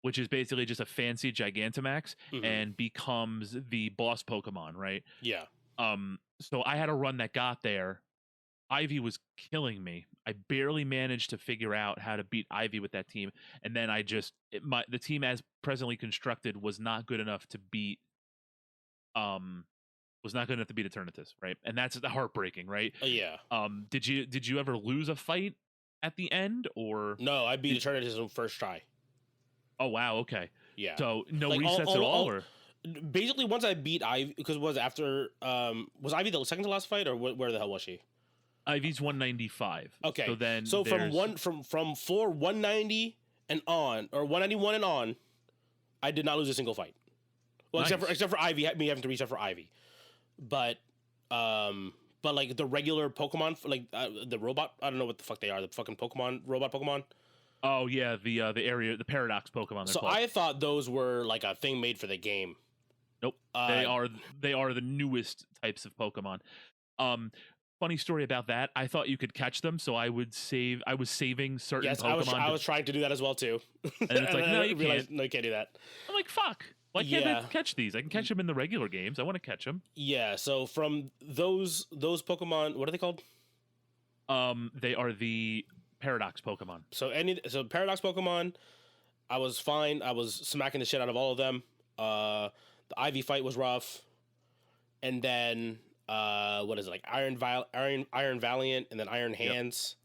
[SPEAKER 1] which is basically just a fancy Gigantamax, and becomes the boss Pokemon, right?
[SPEAKER 2] Yeah.
[SPEAKER 1] So I had a run that got there. Ivy was killing me. I barely managed to figure out how to beat Ivy with that team, and then the team as presently constructed was not good enough to beat Eternatus, right? And that's heartbreaking, right?
[SPEAKER 2] Yeah.
[SPEAKER 1] Did you ever lose a fight at the end, or
[SPEAKER 2] no? I beat Eternatus on first try.
[SPEAKER 1] Oh wow, okay.
[SPEAKER 2] Yeah.
[SPEAKER 1] So no resets at all, or
[SPEAKER 2] basically once I beat Ivy, because was after was Ivy the second to last fight, or where the hell was she?
[SPEAKER 1] Ivy's 195.
[SPEAKER 2] Okay.
[SPEAKER 1] So then
[SPEAKER 2] from 190 and on, or 191 and on, I did not lose a single fight. Well,
[SPEAKER 1] Nice.
[SPEAKER 2] except for Ivy, me having to reach out for Ivy, but like the regular Pokemon, like the robot, I don't know what the fuck they are, the fucking Pokemon robot Pokemon.
[SPEAKER 1] Oh yeah, the Paradox Pokemon.
[SPEAKER 2] So I thought those were like a thing made for the game.
[SPEAKER 1] Nope, they are the newest types of Pokemon. Funny story about that. I thought you could catch them, so I was saving certain Pokemon.
[SPEAKER 2] I was trying to do that as well too.
[SPEAKER 1] And it's like, no, you
[SPEAKER 2] realized, no, you can't do that.
[SPEAKER 1] I'm like, fuck. Why can't I catch these? I can catch them in the regular games. I want to catch them.
[SPEAKER 2] Yeah. So from those Pokemon, what are they called?
[SPEAKER 1] They are the Paradox Pokemon.
[SPEAKER 2] So Paradox Pokemon, I was fine. I was smacking the shit out of all of them. The Ivy fight was rough, and then what is it, like Iron Valiant, and then Iron Hands,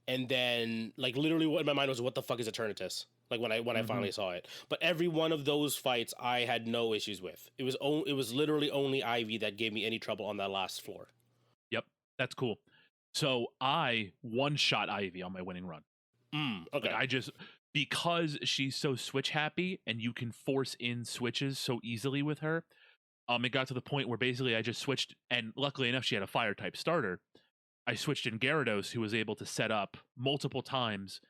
[SPEAKER 2] and then like literally what in my mind was, what the fuck is Eternatus? Like when I finally saw it. But every one of those fights I had no issues with. It was literally only Ivy that gave me any trouble on that last floor.
[SPEAKER 1] Yep, that's cool. So I one-shot Ivy on my winning run.
[SPEAKER 2] Okay.
[SPEAKER 1] Like because she's so switch happy and you can force in switches so easily with her. It got to the point where basically I just switched, and luckily enough she had a fire type starter. I switched in Gyarados, who was able to set up multiple times,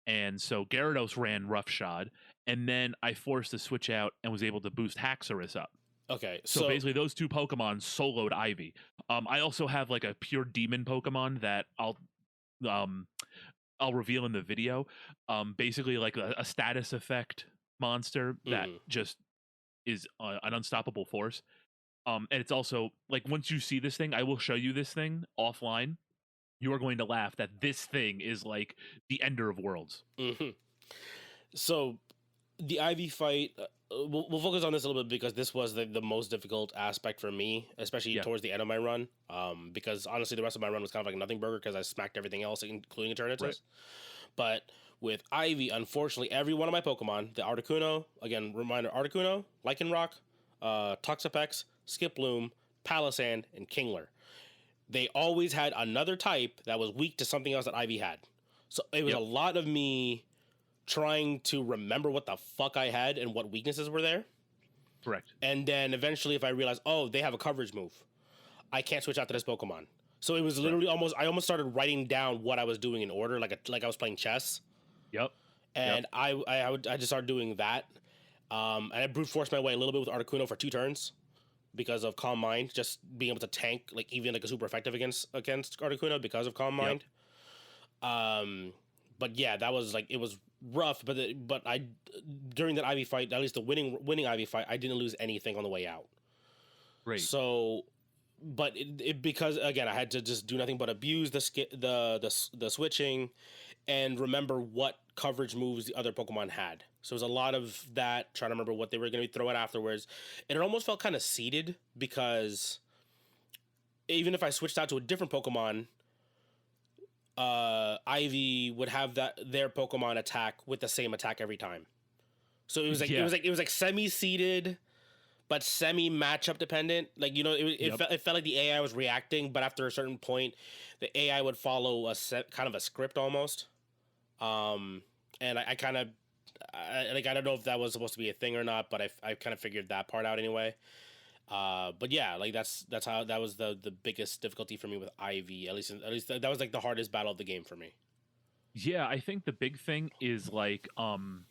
[SPEAKER 1] and so Gyarados ran roughshod, and then I forced the switch out and was able to boost Haxorus up.
[SPEAKER 2] Okay,
[SPEAKER 1] so basically those two Pokemon soloed Ivy. I also have like a pure demon Pokemon that I'll reveal in the video. Basically like a status effect monster that just is an unstoppable force. And it's also like, once you see this thing, I will show you this thing offline. You are going to laugh that this thing is like the ender of worlds.
[SPEAKER 2] So the Ivy fight, we'll focus on this a little bit because this was the most difficult aspect for me, especially towards the end of my run. Because honestly, the rest of my run was kind of like a nothing burger because I smacked everything else, including Eternatus. Right. But with Ivy, unfortunately, every one of my Pokemon, the Articuno, again, reminder, Articuno, Lycanroc, Toxapex, Skiploom, Palossand, and Kingler, they always had another type that was weak to something else that Ivy had. So it was a lot of me trying to remember what the fuck I had and what weaknesses were there.
[SPEAKER 1] Correct.
[SPEAKER 2] And then eventually if I realized, oh, they have a coverage move, I can't switch out to this Pokemon. So it was literally I almost started writing down what I was doing in order, like I was playing chess.
[SPEAKER 1] Yep.
[SPEAKER 2] And I just started doing that. And I brute forced my way a little bit with Articuno for 2 turns because of Calm Mind, just being able to tank like even like a super effective against Articuno because of Calm Mind. But yeah, that was like, it was rough, but I during that Ivy fight, at least the winning Ivy fight, I didn't lose anything on the way out.
[SPEAKER 1] Great.
[SPEAKER 2] So, but it because again I had to just do nothing but abuse the switching and remember what coverage moves the other Pokemon had. So it was a lot of that, trying to remember what they were going to be throwing afterwards, and it almost felt kind of seeded because even if I switched out to a different Pokemon, Ivy would have their Pokemon attack with the same attack every time. So it was like it was like semi-seeded, but semi-matchup dependent. Like, you know, it felt like the AI was reacting, but after a certain point, the AI would follow kind of a script almost. And I kind of I don't know if that was supposed to be a thing or not, but I kind of figured that part out anyway. But yeah, like that's how that was the biggest difficulty for me with Ivy. At least that was like the hardest battle of the game for me.
[SPEAKER 1] Yeah, I think the big thing is like what am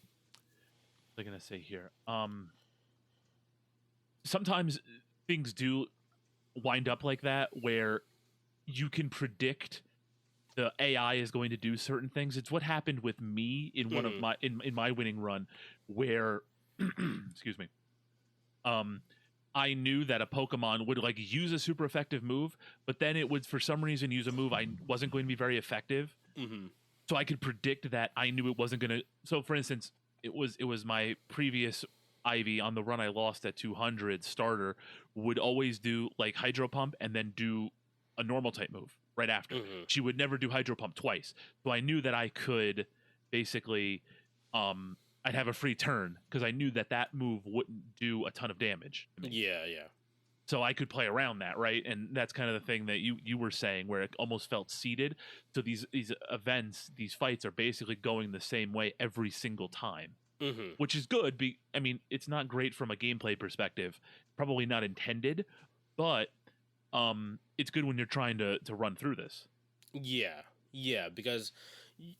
[SPEAKER 1] I gonna say here? Sometimes things do wind up like that where you can predict the AI is going to do certain things. It's what happened with me in one of my in my winning run where excuse me. I knew that a Pokemon would like use a super effective move, but then it would for some reason use a move I wasn't going to be very effective. So I could predict that. I knew it wasn't going to. So for instance, it was my previous Ivy on the run I lost at 200 starter would always do like Hydro Pump and then do a normal type move right after. She would never do Hydro Pump twice. So I knew that I could basically I'd have a free turn because I knew that move wouldn't do a ton of damage.
[SPEAKER 2] Yeah.
[SPEAKER 1] So I could play around that, right? And that's kind of the thing that you were saying, where it almost felt seeded. So these events, these fights are basically going the same way every single time,
[SPEAKER 2] Mm-hmm.
[SPEAKER 1] which is good. I mean, it's not great from a gameplay perspective, probably not intended, but it's good when you're trying to run through this.
[SPEAKER 2] Yeah, yeah, because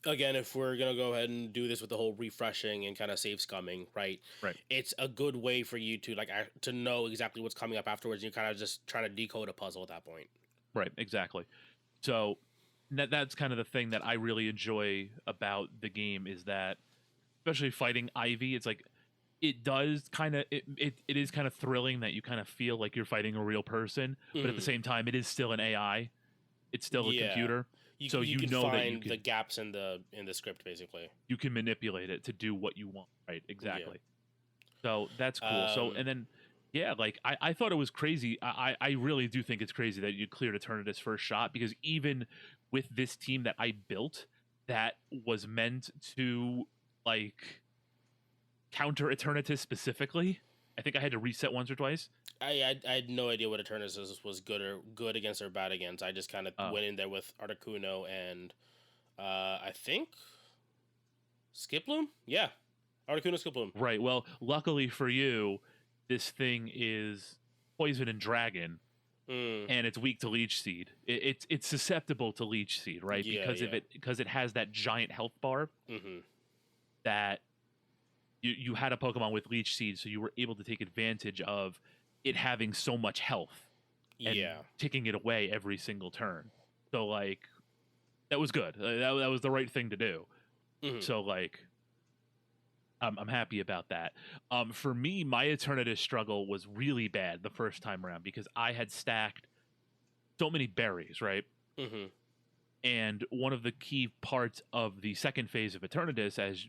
[SPEAKER 2] again, if we're gonna go ahead and do this with the whole refreshing and kind of save scumming, right?
[SPEAKER 1] Right.
[SPEAKER 2] It's a good way for you to to know exactly what's coming up afterwards. And you're kind of just trying to decode a puzzle at that point.
[SPEAKER 1] Right, exactly. So that's kind of the thing that I really enjoy about the game is that, especially fighting Ivy, it's like it does kind of it is kind of thrilling that you kind of feel like you're fighting a real person, but at the
[SPEAKER 2] Mm,
[SPEAKER 1] same time, it is still an AI. It's still a
[SPEAKER 2] yeah,
[SPEAKER 1] computer, so
[SPEAKER 2] you
[SPEAKER 1] you
[SPEAKER 2] can
[SPEAKER 1] know that
[SPEAKER 2] find the gaps in the script basically.
[SPEAKER 1] you can manipulate it to do what you want. Right,
[SPEAKER 2] Yeah.
[SPEAKER 1] exactly. So that's cool. So
[SPEAKER 2] Um.
[SPEAKER 1] and then yeah, like I thought it was crazy. I really do think it's crazy that you cleared Eternatus first shot, because even with this team that I built that was meant to like counter Eternatus specifically, I think I had to reset once or twice.
[SPEAKER 2] I had no idea what Eternus was good against or bad against. I just kind of
[SPEAKER 1] Oh,
[SPEAKER 2] went in there with Articuno and I think Skiploom. Yeah, Articuno Skiploom.
[SPEAKER 1] right. Well, luckily for you, this thing is poison and dragon,
[SPEAKER 2] Mm,
[SPEAKER 1] and it's weak to leech seed. It's susceptible to leech seed, right?
[SPEAKER 2] yeah, yeah.
[SPEAKER 1] Because it has that giant health bar
[SPEAKER 2] Mm-hmm.
[SPEAKER 1] that you had a Pokemon with leech seed, so you were able to take advantage of it having so much health and
[SPEAKER 2] Yeah.
[SPEAKER 1] taking it away every single turn. So like that was good. That was the right thing to do.
[SPEAKER 2] Mm-hmm.
[SPEAKER 1] So like I'm happy about that. For me, my Eternatus struggle was really bad the first time around because I had stacked so many berries, right?
[SPEAKER 2] Mm-hmm.
[SPEAKER 1] And one of the key parts of the second phase of Eternatus, as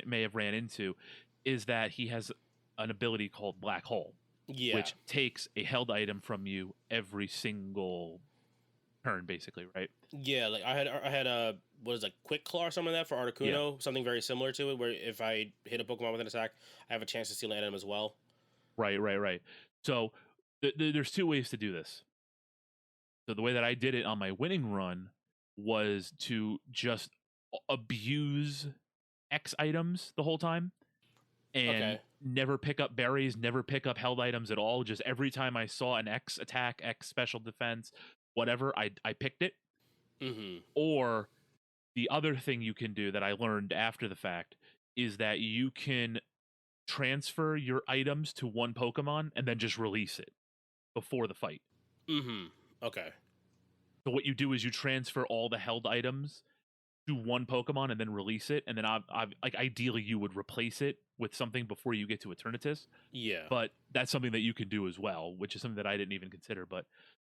[SPEAKER 1] may have ran into, is that he has an ability called Black Hole,
[SPEAKER 2] Yeah.
[SPEAKER 1] which takes a held item from you every single turn, basically, right?
[SPEAKER 2] Yeah. Like I had a what is it, Quick Claw or something like that for
[SPEAKER 1] Yeah,
[SPEAKER 2] Articuno, something very similar to it, where if I hit a Pokemon with an attack, I have a chance to steal an item as well.
[SPEAKER 1] right. So there's two ways to do this. So the way that I did it on my winning run was to just abuse X items the whole time and
[SPEAKER 2] Okay.
[SPEAKER 1] never pick up berries, never pick up held items at all. Just every time I saw an X attack, X special defense, whatever, I picked it.
[SPEAKER 2] Mm-hmm.
[SPEAKER 1] Or the other thing you can do that I learned after the fact is that you can transfer your items to one Pokemon and then just release it before the fight.
[SPEAKER 2] Mm-hmm. Okay.
[SPEAKER 1] So what you do is you transfer all the held items to one Pokemon and then release it, and then like ideally you would replace it with something before you get to Eternatus.
[SPEAKER 2] Yeah.
[SPEAKER 1] But that's something that you can do as well, which is something that I didn't even consider. But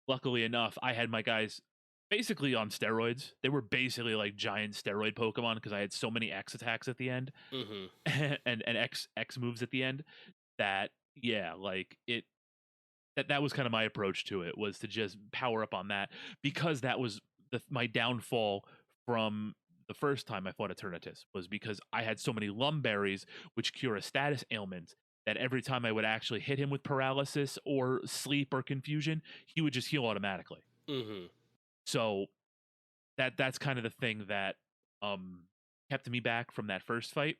[SPEAKER 1] luckily enough, I had my guys basically on steroids. They were basically like giant steroid Pokemon because I had so many X attacks at the end
[SPEAKER 2] Mm-hmm.
[SPEAKER 1] and X moves at the end that yeah, like that was kind of my approach to it, was to just power up on that, because that was my downfall from the first time I fought Eternatus, was because I had so many Lumberries which cure a status ailment that every time I would actually hit him with paralysis or sleep or confusion, he would just heal automatically.
[SPEAKER 2] Mm-hmm.
[SPEAKER 1] So that's kind of the thing that um kept me back from that first fight,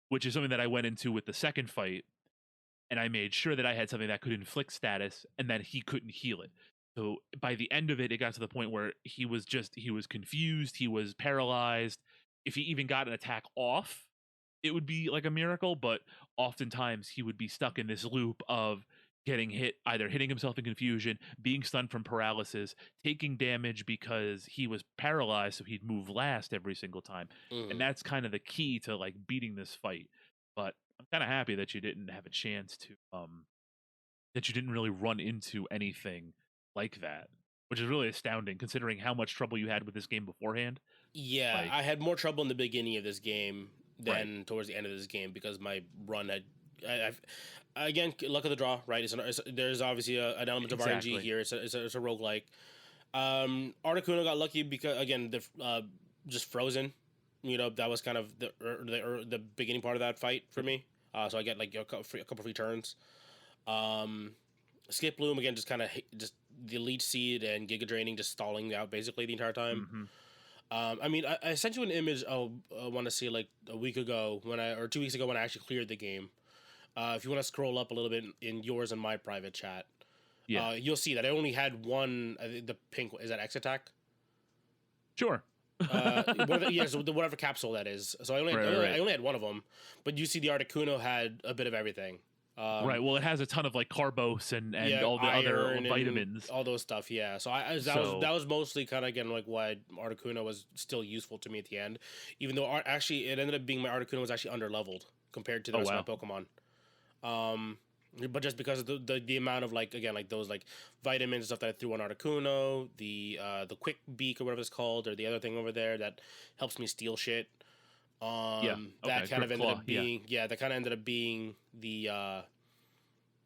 [SPEAKER 1] which is something that I went into with the second fight, and I made sure that I had something that could inflict status and that he couldn't heal it. So by the end of it, it got to the point where he was confused, he was paralyzed. If he even got an attack off, it would be like a miracle, but oftentimes he would be stuck in this loop of getting hit, either hitting himself in confusion, being stunned from paralysis, taking damage because he was paralyzed, so he'd move last every single time. And
[SPEAKER 2] Mm-hmm.
[SPEAKER 1] that's kind of the key to like beating this fight. But I'm kind of happy that you didn't have a chance to that you didn't really run into anything like that, which is really astounding considering how much trouble you had with this game beforehand.
[SPEAKER 2] Yeah,
[SPEAKER 1] Like,
[SPEAKER 2] I had more trouble in the beginning of this game
[SPEAKER 1] right.
[SPEAKER 2] than towards the end of this game because my run had. I've again luck of the draw, right? There's obviously an element of RNG
[SPEAKER 1] Exactly.
[SPEAKER 2] here. It's a roguelike. Articuno got lucky because again the just frozen. You know that was kind of the beginning part of that fight for me. So I get like a couple free turns. Um, Skip Bloom again, just kind of just the Leech Seed and Giga Draining, just stalling out basically the entire time.
[SPEAKER 1] Mm-hmm.
[SPEAKER 2] I mean, I sent you an image. I want to see like a week ago or 2 weeks ago when I actually cleared the game. If you want to scroll up a little bit in yours and my private chat,
[SPEAKER 1] Yeah.
[SPEAKER 2] you'll see that I only had one. I think the pink is that X Attack.
[SPEAKER 1] Sure.
[SPEAKER 2] Whatever capsule that is. So I only had one of them, but you see the Articuno had a bit of everything.
[SPEAKER 1] Right. Well, it has a ton of like carbos and all the other vitamins,
[SPEAKER 2] all those stuff. Yeah. So that was mostly kind of again like why Articuno was still useful to me at the end, even though actually it ended up being my Articuno was actually under leveled compared to the rest of my Pokemon. But just because of the amount of like again like those like vitamins and stuff that I threw on Articuno, the quick beak or whatever it's called, or the other thing over there that helps me steal shit. That kind of ended up being that kind of ended up being the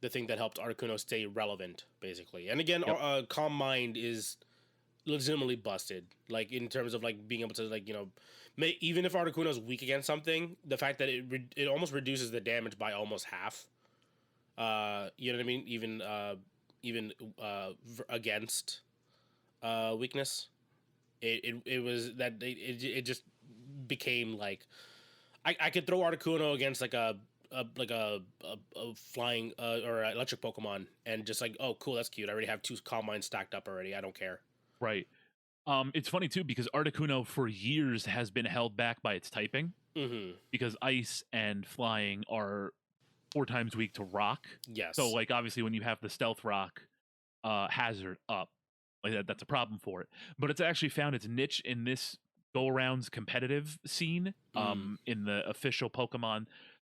[SPEAKER 2] thing that helped Articuno stay relevant basically. And again, Calm Mind is legitimately busted, like in terms of like being able to like even if Articuno is weak against something, the fact that it almost reduces the damage by almost half. You know what I mean? Even against weakness, it was that it just became like I could throw Articuno against like a flying or electric Pokemon and just like, oh cool, that's cute. I already have 2 Calm Minds stacked up already. I don't care.
[SPEAKER 1] Right. It's funny too because Articuno for years has been held back by its typing, because Ice and Flying are 4 times weak to Rock.
[SPEAKER 2] Yes.
[SPEAKER 1] So like obviously when you have the Stealth Rock hazard up, like that's a problem for it. But it's actually found its niche in this go around's competitive scene in the official Pokemon,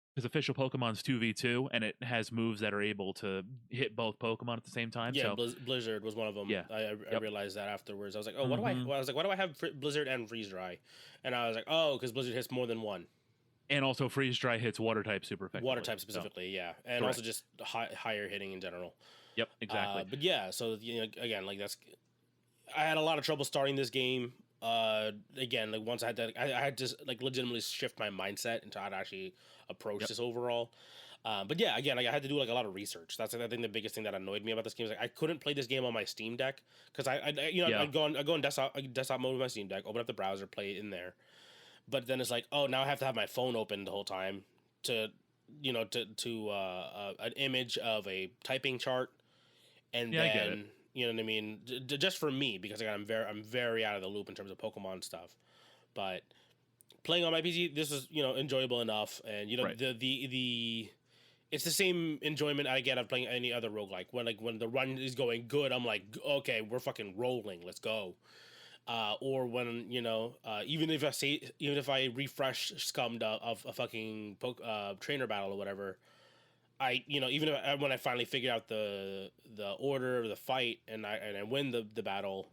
[SPEAKER 1] because official Pokemon's 2v2 and it has moves that are able to hit both Pokemon at the same time.
[SPEAKER 2] Yeah, so Blizzard was one of them.
[SPEAKER 1] Yeah,
[SPEAKER 2] I realized that afterwards. I was like, oh, why do I have Blizzard and Freeze Dry? And I was like, oh, because Blizzard hits more than one.
[SPEAKER 1] And also Freeze Dry hits Water type super effectively.
[SPEAKER 2] Water type specifically, yeah, and correct. Also just higher hitting in general.
[SPEAKER 1] Yep, exactly.
[SPEAKER 2] But yeah, so again, like I had a lot of trouble starting this game. Again, like once I had to like legitimately shift my mindset into how to actually approach this overall. But yeah, again, like I had to do like a lot of research. That's I think the biggest thing that annoyed me about this game is like I couldn't play this game on my Steam Deck because I'd go on desktop mode with my Steam Deck, open up the browser, play it in there. But then it's like, oh, now I have to have my phone open the whole time to an image of a typing chart, and then you know what I mean, just for me because I'm very out of the loop in terms of Pokemon stuff. But playing on my PC, this was enjoyable enough, and the it's the same enjoyment I get of playing any other roguelike. When the run is going good, I'm like, okay, we're fucking rolling, let's go. Or when even if I refresh scummed of a fucking trainer battle or whatever, when I finally figure out the order of the fight and I win the battle,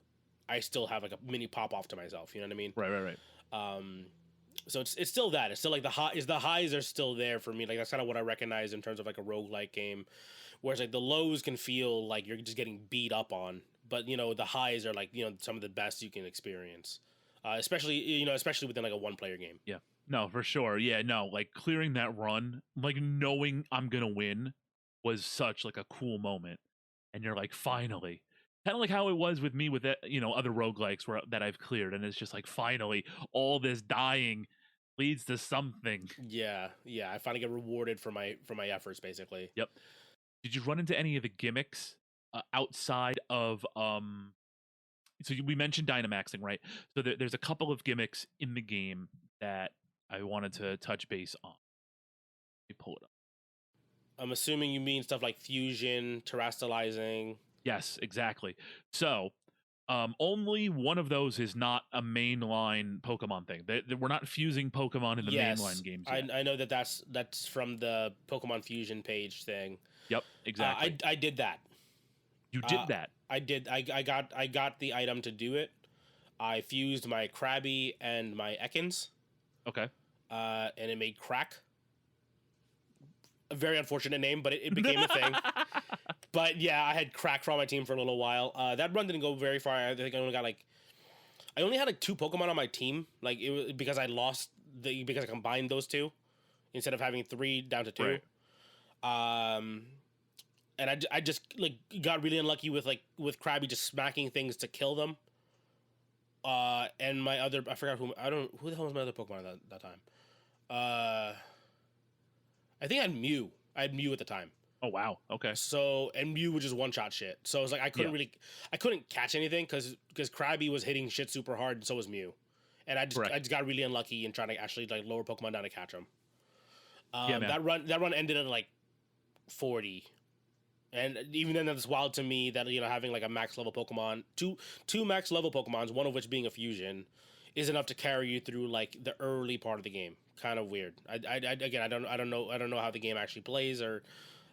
[SPEAKER 2] I still have like a mini pop off to myself. You know what I mean?
[SPEAKER 1] Right.
[SPEAKER 2] So it's still that. It's still like the highs are still there for me. Like that's kind of what I recognize in terms of like a roguelike game, whereas like the lows can feel like you're just getting beat up on. But the highs are like some of the best you can experience, especially within like a 1-player game.
[SPEAKER 1] Yeah, no, for sure. Yeah, no, like clearing that run, like knowing I'm gonna win, was such like a cool moment, and you're like finally, kind of like how it was with me with that, other roguelikes that I've cleared, and it's just like finally all this dying leads to something.
[SPEAKER 2] Yeah, I finally get rewarded for my efforts, basically.
[SPEAKER 1] Yep. Did you run into any of the gimmicks outside of so we mentioned Dynamaxing, right? So there's a couple of gimmicks in the game that I wanted to touch base on. Let me pull it up.
[SPEAKER 2] I'm assuming you mean stuff like fusion, terastallizing.
[SPEAKER 1] Yes, exactly. So only one of those is not a mainline Pokemon thing. We're not fusing Pokemon in the mainline games yet.
[SPEAKER 2] I know that's from the Pokemon Fusion page thing.
[SPEAKER 1] Yep, exactly.
[SPEAKER 2] I did that.
[SPEAKER 1] You did that.
[SPEAKER 2] I did. I got the item to do it. I fused my Krabby and my Ekans.
[SPEAKER 1] Okay.
[SPEAKER 2] And it made Crack. A very unfortunate name, but it became a thing. But yeah, I had Crack for on my team for a little while. That run didn't go very far. I think I only had like 2 Pokemon on my team. Like it was because I combined those 2 instead of having 3 down to 2. Right. and I just like got really unlucky with Krabby just smacking things to kill them. And my other, I forgot who the hell was my other Pokemon at that time. I think I had Mew. I had Mew at the time.
[SPEAKER 1] Oh wow. Okay.
[SPEAKER 2] So, and Mew would just one shot shit. So it was like I couldn't catch anything because Krabby was hitting shit super hard, and so was Mew. And I just got really unlucky in trying to actually like lower Pokemon down to catch them. That run ended at like 40. And even then, it's wild to me that, you know, having like a max level Pokemon, two max level Pokemons, one of which being a fusion, is enough to carry you through like the early part of the game. Kind of weird. Again, I don't know how the game actually plays or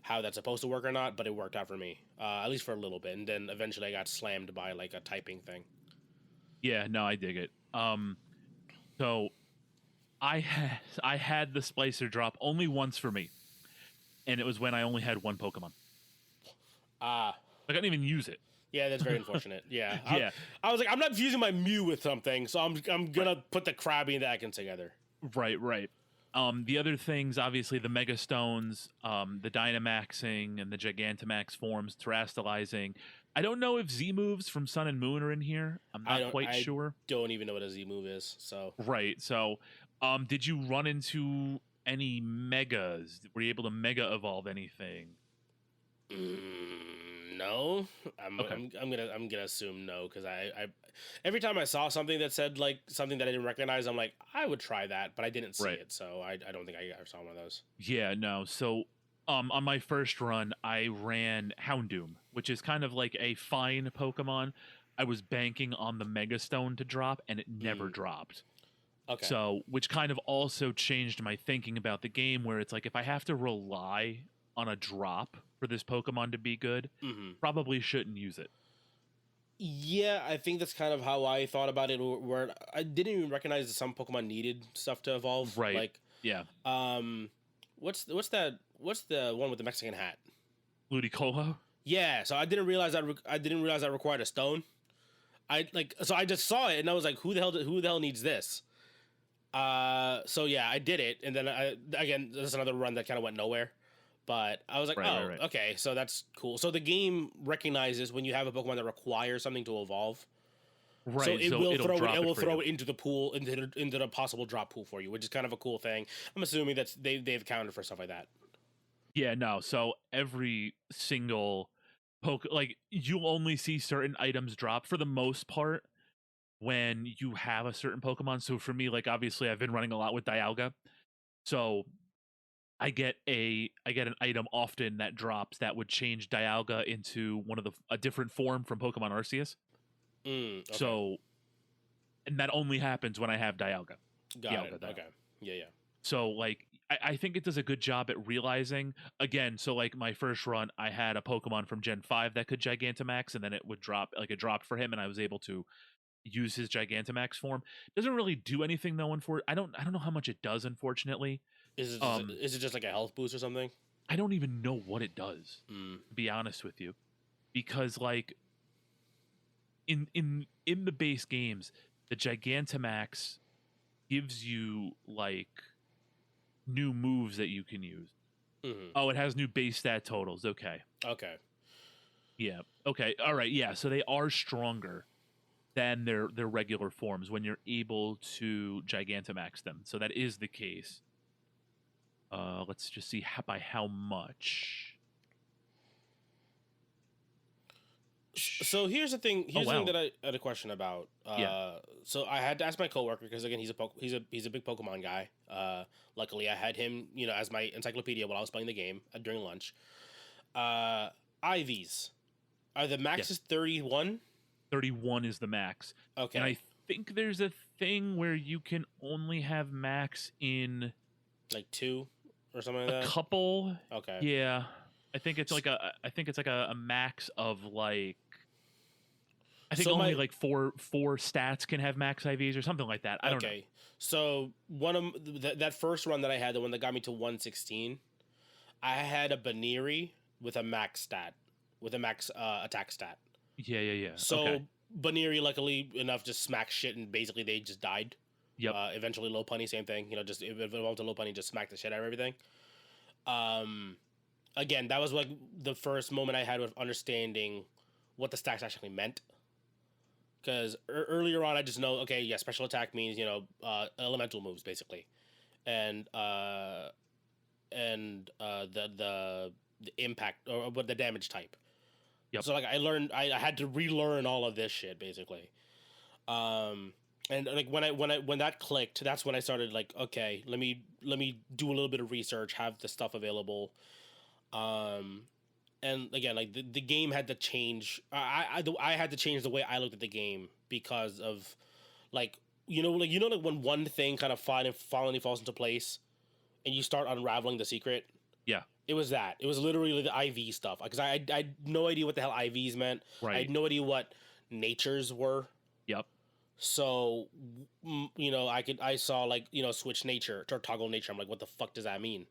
[SPEAKER 2] how that's supposed to work or not, but it worked out for me, at least for a little bit, and then eventually I got slammed by like a typing thing.
[SPEAKER 1] Yeah, no, I dig it. So I had the Splicer drop only once for me, and it was when I only had one Pokemon. I couldn't even use it.
[SPEAKER 2] Yeah, that's very unfortunate. Yeah.
[SPEAKER 1] Yeah.
[SPEAKER 2] I was like, I'm not fusing my Mew with something, so I'm gonna put the Krabby and the Ekans together.
[SPEAKER 1] Right. The other things, obviously, the Mega Stones, the Dynamaxing and the Gigantamax forms, Terastallizing. I don't know if Z moves from Sun and Moon are in here. I'm not quite sure.
[SPEAKER 2] Don't even know what a Z move is. So
[SPEAKER 1] right. So, did you run into any Megas? Were you able to Mega evolve anything?
[SPEAKER 2] No, I'm gonna assume no, because I every time I saw something that said like something that I didn't recognize, I'm like, I would try that, but I didn't see it, so I don't think I ever saw one of those.
[SPEAKER 1] Yeah, no. So on my first run, I ran Houndoom, which is kind of like a fine Pokemon. I was banking on the Mega Stone to drop, and it never dropped.
[SPEAKER 2] Okay.
[SPEAKER 1] So, which kind of also changed my thinking about the game, where it's like, if I have to rely on a drop for this Pokemon to be good, probably shouldn't use it.
[SPEAKER 2] Yeah, I think that's kind of how I thought about it, where I didn't even recognize that some Pokemon needed stuff to evolve.
[SPEAKER 1] Right.
[SPEAKER 2] Like,
[SPEAKER 1] yeah.
[SPEAKER 2] What's the one with the Mexican hat?
[SPEAKER 1] Ludicolo?
[SPEAKER 2] Yeah, so I didn't realize that required a stone. So I just saw it and I was like, who the hell needs this? So yeah, I did it, and then again, this is another run that kind of went nowhere. But I was like, right. Okay, so that's cool. So the game recognizes when you have a Pokemon that requires something to evolve.
[SPEAKER 1] Right.
[SPEAKER 2] So it will throw it into the pool, into the possible drop pool for you, which is kind of a cool thing. I'm assuming that they've accounted for stuff like that.
[SPEAKER 1] Yeah, no. So every single you'll only see certain items drop for the most part when you have a certain Pokemon. So for me, like, obviously I've been running a lot with Dialga. So I get an item often that drops that would change Dialga into a different form from Pokemon Arceus.
[SPEAKER 2] Okay.
[SPEAKER 1] So, and that only happens when I have Dialga.
[SPEAKER 2] Got it. Okay. Yeah.
[SPEAKER 1] So, like, I think it does a good job at realizing, again, so, like, my first run, I had a Pokemon from Gen 5 that could Gigantamax, and then it would drop, like, it dropped for him, and I was able to use his Gigantamax form. Doesn't really do anything, though, I don't know how much it does, unfortunately.
[SPEAKER 2] Is it just like a health boost or something?
[SPEAKER 1] I don't even know what it does, to be honest with you. Because, like, in the base games, the Gigantamax gives you, like, new moves that you can use. Oh, it has new base stat totals. Okay. Yeah. Okay. All right. Yeah. So they are stronger than their regular forms when you're able to Gigantamax them. So that is the case. Let's just see by how much.
[SPEAKER 2] So here's the thing. The thing that I had a question about. So I had to ask my coworker, because again, he's a big Pokemon guy. Luckily, I had him, as my encyclopedia while I was playing the game during lunch. IVs, are the max is 31?
[SPEAKER 1] 31 is the max.
[SPEAKER 2] Okay.
[SPEAKER 1] And I think there's a thing where you can only have max in
[SPEAKER 2] like 2 or something like that.
[SPEAKER 1] A couple.
[SPEAKER 2] Okay.
[SPEAKER 1] Yeah. I think it's like a max of like, I think only like four stats can have max IVs or something like that. I don't know.
[SPEAKER 2] So one of that first run that I had, the one that got me to 116, I had a Baniri with a max stat, with a max attack stat.
[SPEAKER 1] Yeah.
[SPEAKER 2] So Baniri, luckily enough, just smacked shit, and basically they just died.
[SPEAKER 1] Yep.
[SPEAKER 2] Eventually Lopunny, same thing. Just if it evolved to Lopunny, just smacked the shit out of everything. again, that was like the first moment I had with understanding what the stacks actually meant. Because earlier on, I just know, okay, yeah, special attack means elemental moves basically, and the impact or what the damage type.
[SPEAKER 1] Yep.
[SPEAKER 2] So like I had to relearn all of this shit basically. And like when that clicked, that's when I started like, okay, let me do a little bit of research, have the stuff available. And again, like the game had to change. I had to change the way I looked at the game because of like like when one thing kind of finally falls into place, and you start unraveling the secret.
[SPEAKER 1] Yeah.
[SPEAKER 2] It was that. It was literally the IV stuff because I had no idea what the hell IVs meant.
[SPEAKER 1] Right.
[SPEAKER 2] I had no idea what natures were.
[SPEAKER 1] Yep.
[SPEAKER 2] So, I saw like, switch nature or toggle nature. I'm like, what the fuck does that mean?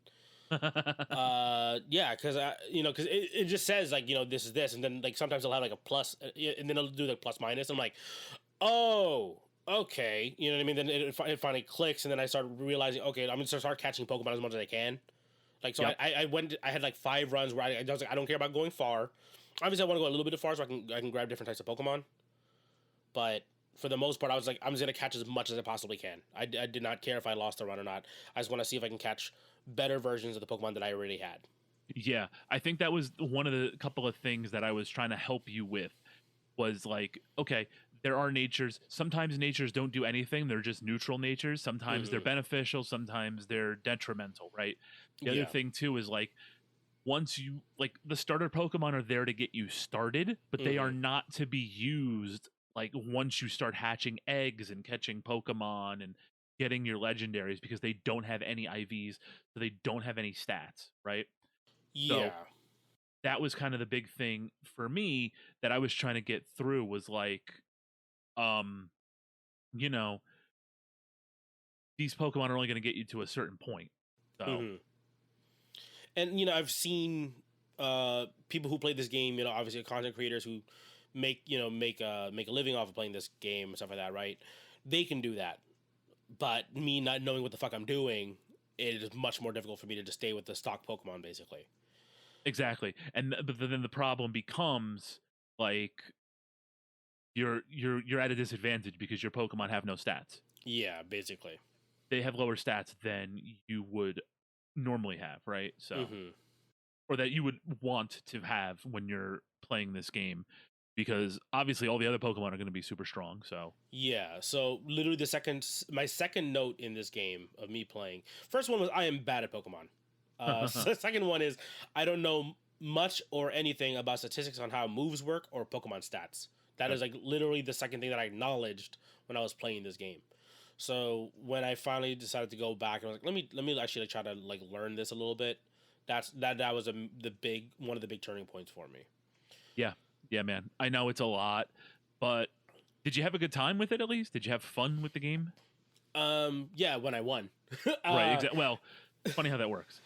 [SPEAKER 2] Yeah, because it just says like, this is this, and then like sometimes it'll have like a plus, and then it'll do like plus minus. I'm like, oh, okay, you know what I mean? Then it finally clicks, and then I started realizing, okay, I'm gonna start catching Pokemon as much as I can. Like, so
[SPEAKER 1] Yep.
[SPEAKER 2] I had like 5 runs where I was like, I don't care about going far. Obviously, I want to go a little bit far so I can grab different types of Pokemon. But for the most part, I was like, I'm just gonna catch as much as I possibly can. I did not care if I lost a run or not. I just want to see if I can catch better versions of the Pokemon that I already had.
[SPEAKER 1] Yeah, I think that was one of the couple of things that I was trying to help you with was like, okay, there are natures. Sometimes natures don't do anything. They're just neutral natures. Sometimes they're beneficial. Sometimes they're detrimental, right? The other thing too is like, once you like the starter Pokemon are there to get you started, but they are not to be used like once you start hatching eggs and catching Pokemon and getting your legendaries because they don't have any IVs, so they don't have any stats, right?
[SPEAKER 2] Yeah.
[SPEAKER 1] So that was kind of the big thing for me that I was trying to get through was like, um, you know, these Pokemon are only going to get you to a certain point. So
[SPEAKER 2] And I've seen people who play this game, obviously content creators who make a living off of playing this game and stuff like that, right? They can do that. But me not knowing what the fuck I'm doing, it is much more difficult for me to just stay with the stock Pokemon basically.
[SPEAKER 1] exactly, and but then the problem becomes like you're at a disadvantage because your Pokemon have no stats.
[SPEAKER 2] Yeah, basically.
[SPEAKER 1] They have lower stats than you would normally have, right? So, or that you would want to have when you're playing this game, because obviously all the other Pokemon are going to be super strong. So
[SPEAKER 2] Yeah, so literally my second note in this game of me playing, first one was I am bad at Pokemon. So the second one is I don't know much or anything about statistics on how moves work or Pokemon stats. That is like literally the second thing that I acknowledged when I was playing this game. So when I finally decided to go back, I was like, let me actually try to like learn this a little bit. That was one of the big turning points for me.
[SPEAKER 1] yeah, man, I know it's a lot, but did you have a good time with it at least? Did you have fun with the game?
[SPEAKER 2] Yeah, when I won.
[SPEAKER 1] Right. Well, funny how that works.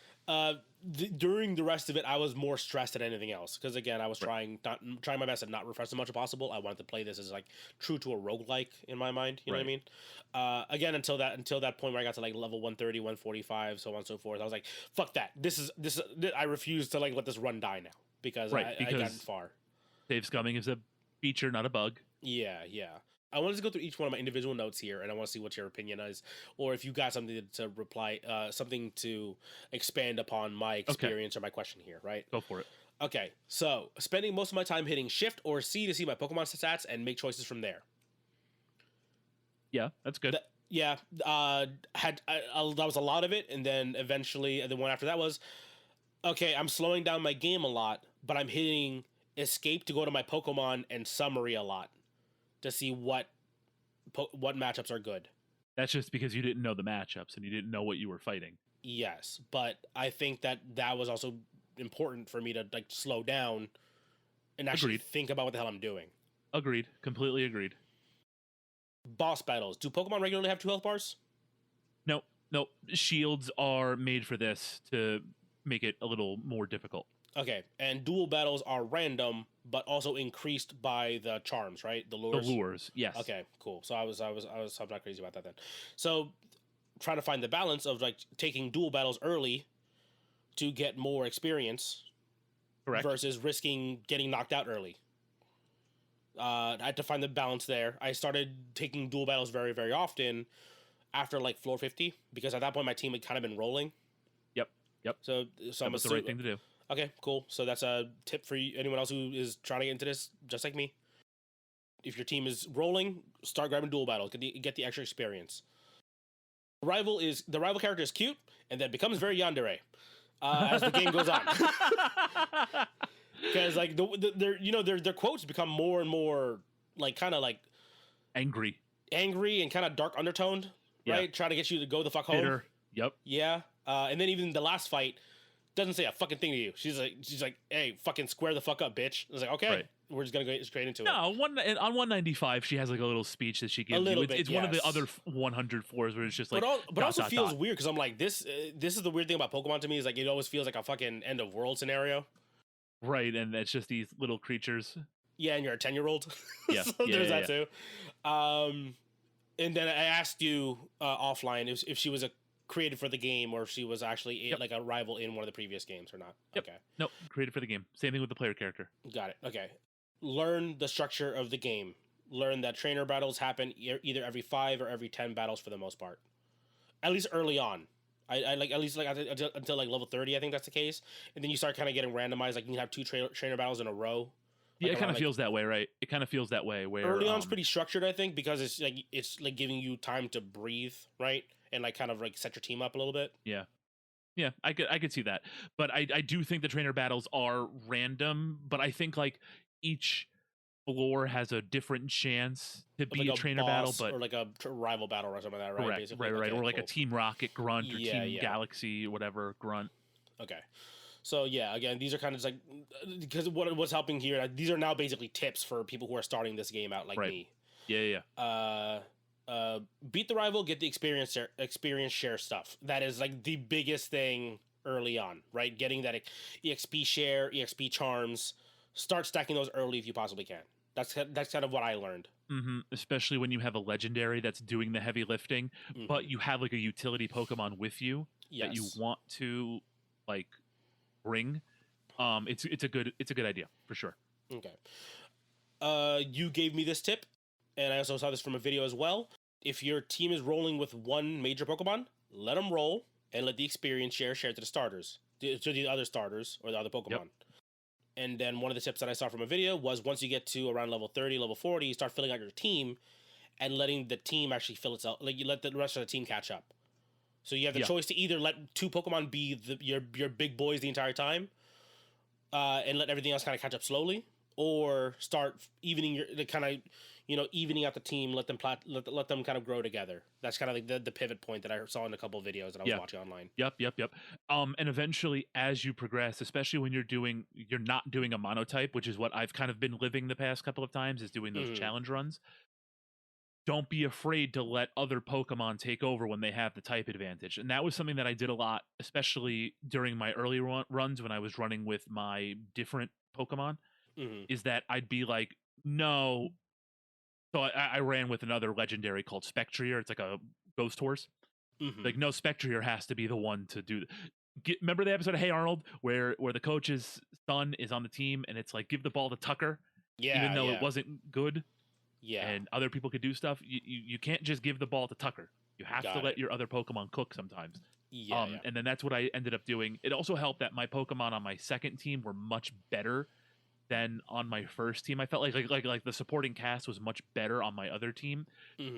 [SPEAKER 2] During the rest of it, I was more stressed than anything else because again, I was trying my best to not refresh as much as possible. I wanted to play this as like true to a roguelike in my mind. You know what I mean? Again, until that point where I got to like level 130, 145, so on and so forth, I was like, fuck that. This is I refuse to like let this run die now because I got far.
[SPEAKER 1] Save scumming is a feature, not a bug.
[SPEAKER 2] Yeah. I wanted to go through each one of my individual notes here, and I want to see what your opinion is, or if you got something to reply, something to expand upon my experience or my question here. Right?
[SPEAKER 1] Go for it.
[SPEAKER 2] Okay, so spending most of my time hitting Shift or C to see my Pokemon stats and make choices from there.
[SPEAKER 1] Yeah, that's good.
[SPEAKER 2] That was a lot of it, and then eventually the one after that was, okay, I'm slowing down my game a lot, but I'm hitting Escape to go to my Pokemon and Summary a lot to see what matchups are good.
[SPEAKER 1] That's just because you didn't know the matchups and you didn't know what you were fighting.
[SPEAKER 2] Yes, but I think that was also important for me to like slow down and actually think about what the hell I'm doing.
[SPEAKER 1] Agreed. Completely agreed.
[SPEAKER 2] Boss battles. Do Pokemon regularly have 2 health bars?
[SPEAKER 1] Nope. Shields are made for this to make it a little more difficult.
[SPEAKER 2] Okay, and duel battles are random, but also increased by the charms, right? The lures,
[SPEAKER 1] yes.
[SPEAKER 2] Okay, cool. So I'm not crazy about that then. So trying to find the balance of like taking duel battles early to get more experience,
[SPEAKER 1] Correct.
[SPEAKER 2] versus risking getting knocked out early. I had to find the balance there. I started taking dual battles very, very often after like floor 50 because at that point my team had kind of been rolling.
[SPEAKER 1] Yep.
[SPEAKER 2] So
[SPEAKER 1] That was the right thing to do.
[SPEAKER 2] Okay, cool. So that's a tip for anyone else who is trying to get into this, just like me. If your team is rolling, start grabbing dual battles. Get the extra experience. The rival character is cute, and then becomes very yandere as the game goes on. Because like their quotes become more and more like kind of like
[SPEAKER 1] Angry
[SPEAKER 2] and kind of dark undertoned, right?
[SPEAKER 1] Yeah.
[SPEAKER 2] Trying to get you to go the fuck home.
[SPEAKER 1] Bitter. Yep.
[SPEAKER 2] Yeah. And then even the last fight doesn't say a fucking thing to you. She's like, hey, fucking square the fuck up, bitch. I was like, okay,
[SPEAKER 1] Right.
[SPEAKER 2] we're just gonna go straight into it.
[SPEAKER 1] No, on 195, she has like a little speech that she gives you. It's one of the other 100 floors where it's just like,
[SPEAKER 2] but also feels weird because I'm like, this is the weird thing about Pokemon to me is like it always feels like a fucking end of world scenario.
[SPEAKER 1] Right, and it's just these little creatures.
[SPEAKER 2] Yeah, and you're a 10-year-old.
[SPEAKER 1] Yeah,
[SPEAKER 2] So there's that too. And then I asked you offline if she was created for the game or if she was actually like a rival in one of the previous games or not.
[SPEAKER 1] Yep.
[SPEAKER 2] Okay.
[SPEAKER 1] Nope, created for the game. Same thing with the player character.
[SPEAKER 2] Got it. Okay. Learn the structure of the game. Learn that trainer battles happen either every 5 or every 10 battles for the most part. At least early on. I like at least like until like level 30, I think that's the case. And then you start kind of getting randomized. Like you can have 2 trainer battles in a row.
[SPEAKER 1] Yeah, it kind of feels that way, right? It kind of feels that way. Where
[SPEAKER 2] early on's pretty structured, I think, because it's like giving you time to breathe, right, and like kind of like set your team up a little bit.
[SPEAKER 1] Yeah, I could see that, but I do think the trainer battles are random. But I think like each floor has a different chance to be
[SPEAKER 2] like
[SPEAKER 1] a trainer battle, but
[SPEAKER 2] or like a rival battle or something like that, right?
[SPEAKER 1] correct,
[SPEAKER 2] Basically.
[SPEAKER 1] right,
[SPEAKER 2] Okay,
[SPEAKER 1] or like
[SPEAKER 2] cool.
[SPEAKER 1] a Team Rocket grunt or
[SPEAKER 2] Yeah,
[SPEAKER 1] Team Galaxy, whatever grunt.
[SPEAKER 2] Okay. So yeah, again, these are kind of just like because what's helping here. These are now basically tips for people who are starting this game out like me.
[SPEAKER 1] Yeah.
[SPEAKER 2] Beat the rival, get the experience share stuff. That is like the biggest thing early on, right? Getting that EXP share, EXP charms. Start stacking those early if you possibly can. That's kind of what I learned.
[SPEAKER 1] Mm-hmm. Especially when you have a legendary that's doing the heavy lifting, but you have like a utility Pokemon with you that you want to like bring. It's a good idea for sure.
[SPEAKER 2] Okay. You gave me this tip, and I also saw this from a video as well. If your team is rolling with one major Pokemon, let them roll and let the experience share to the starters, to the other starters or the other Pokemon. Yep. And then one of the tips that I saw from a video was once you get to around level 30, level 40, you start filling out your team and letting the team actually fill itself. Like you let the rest of the team catch up. So you have the choice to either let 2 Pokemon be your big boys the entire time, and let everything else kind of catch up slowly, or start evening evening out the team. Let them let them kind of grow together. That's kind of like the pivot point that I saw in a couple of videos that I was watching online.
[SPEAKER 1] Yep. And eventually, as you progress, especially when you're not doing a monotype, which is what I've kind of been living the past couple of times, is doing those challenge runs. Don't be afraid to let other Pokemon take over when they have the type advantage. And that was something that I did a lot, especially during my early runs when I was running with my different Pokemon, is that I'd be like, no. So I ran with another legendary called Spectrier. It's like a ghost horse. Like, no, Spectrier has to be the one to do. Remember the episode of Hey Arnold where the coach's son is on the team and it's like, give the ball to Tucker, even though it wasn't good. Yeah, and other people could do stuff. You can't just give the ball to Tucker. You have to let your other Pokemon cook sometimes. And then that's what I ended up doing. It also helped that my Pokemon on my second team were much better than on my first team. I felt like the supporting cast was much better on my other team,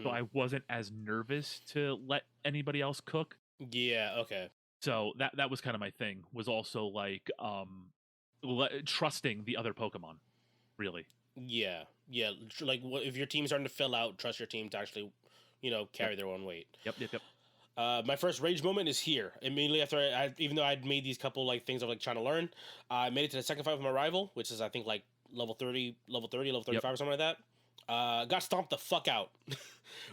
[SPEAKER 1] so I wasn't as nervous to let anybody else cook.
[SPEAKER 2] Yeah, okay.
[SPEAKER 1] So that was kind of my thing. Was also like trusting the other Pokemon, really. Yeah.
[SPEAKER 2] Like if your team's starting to fill out, trust your team to actually, carry their own weight.
[SPEAKER 1] Yep.
[SPEAKER 2] My first rage moment is here. Immediately after even though I'd made these couple like things of like trying to learn, I made it to the second fight with my rival, which is I think like level 30, level 35 or something like that. Got stomped the fuck out.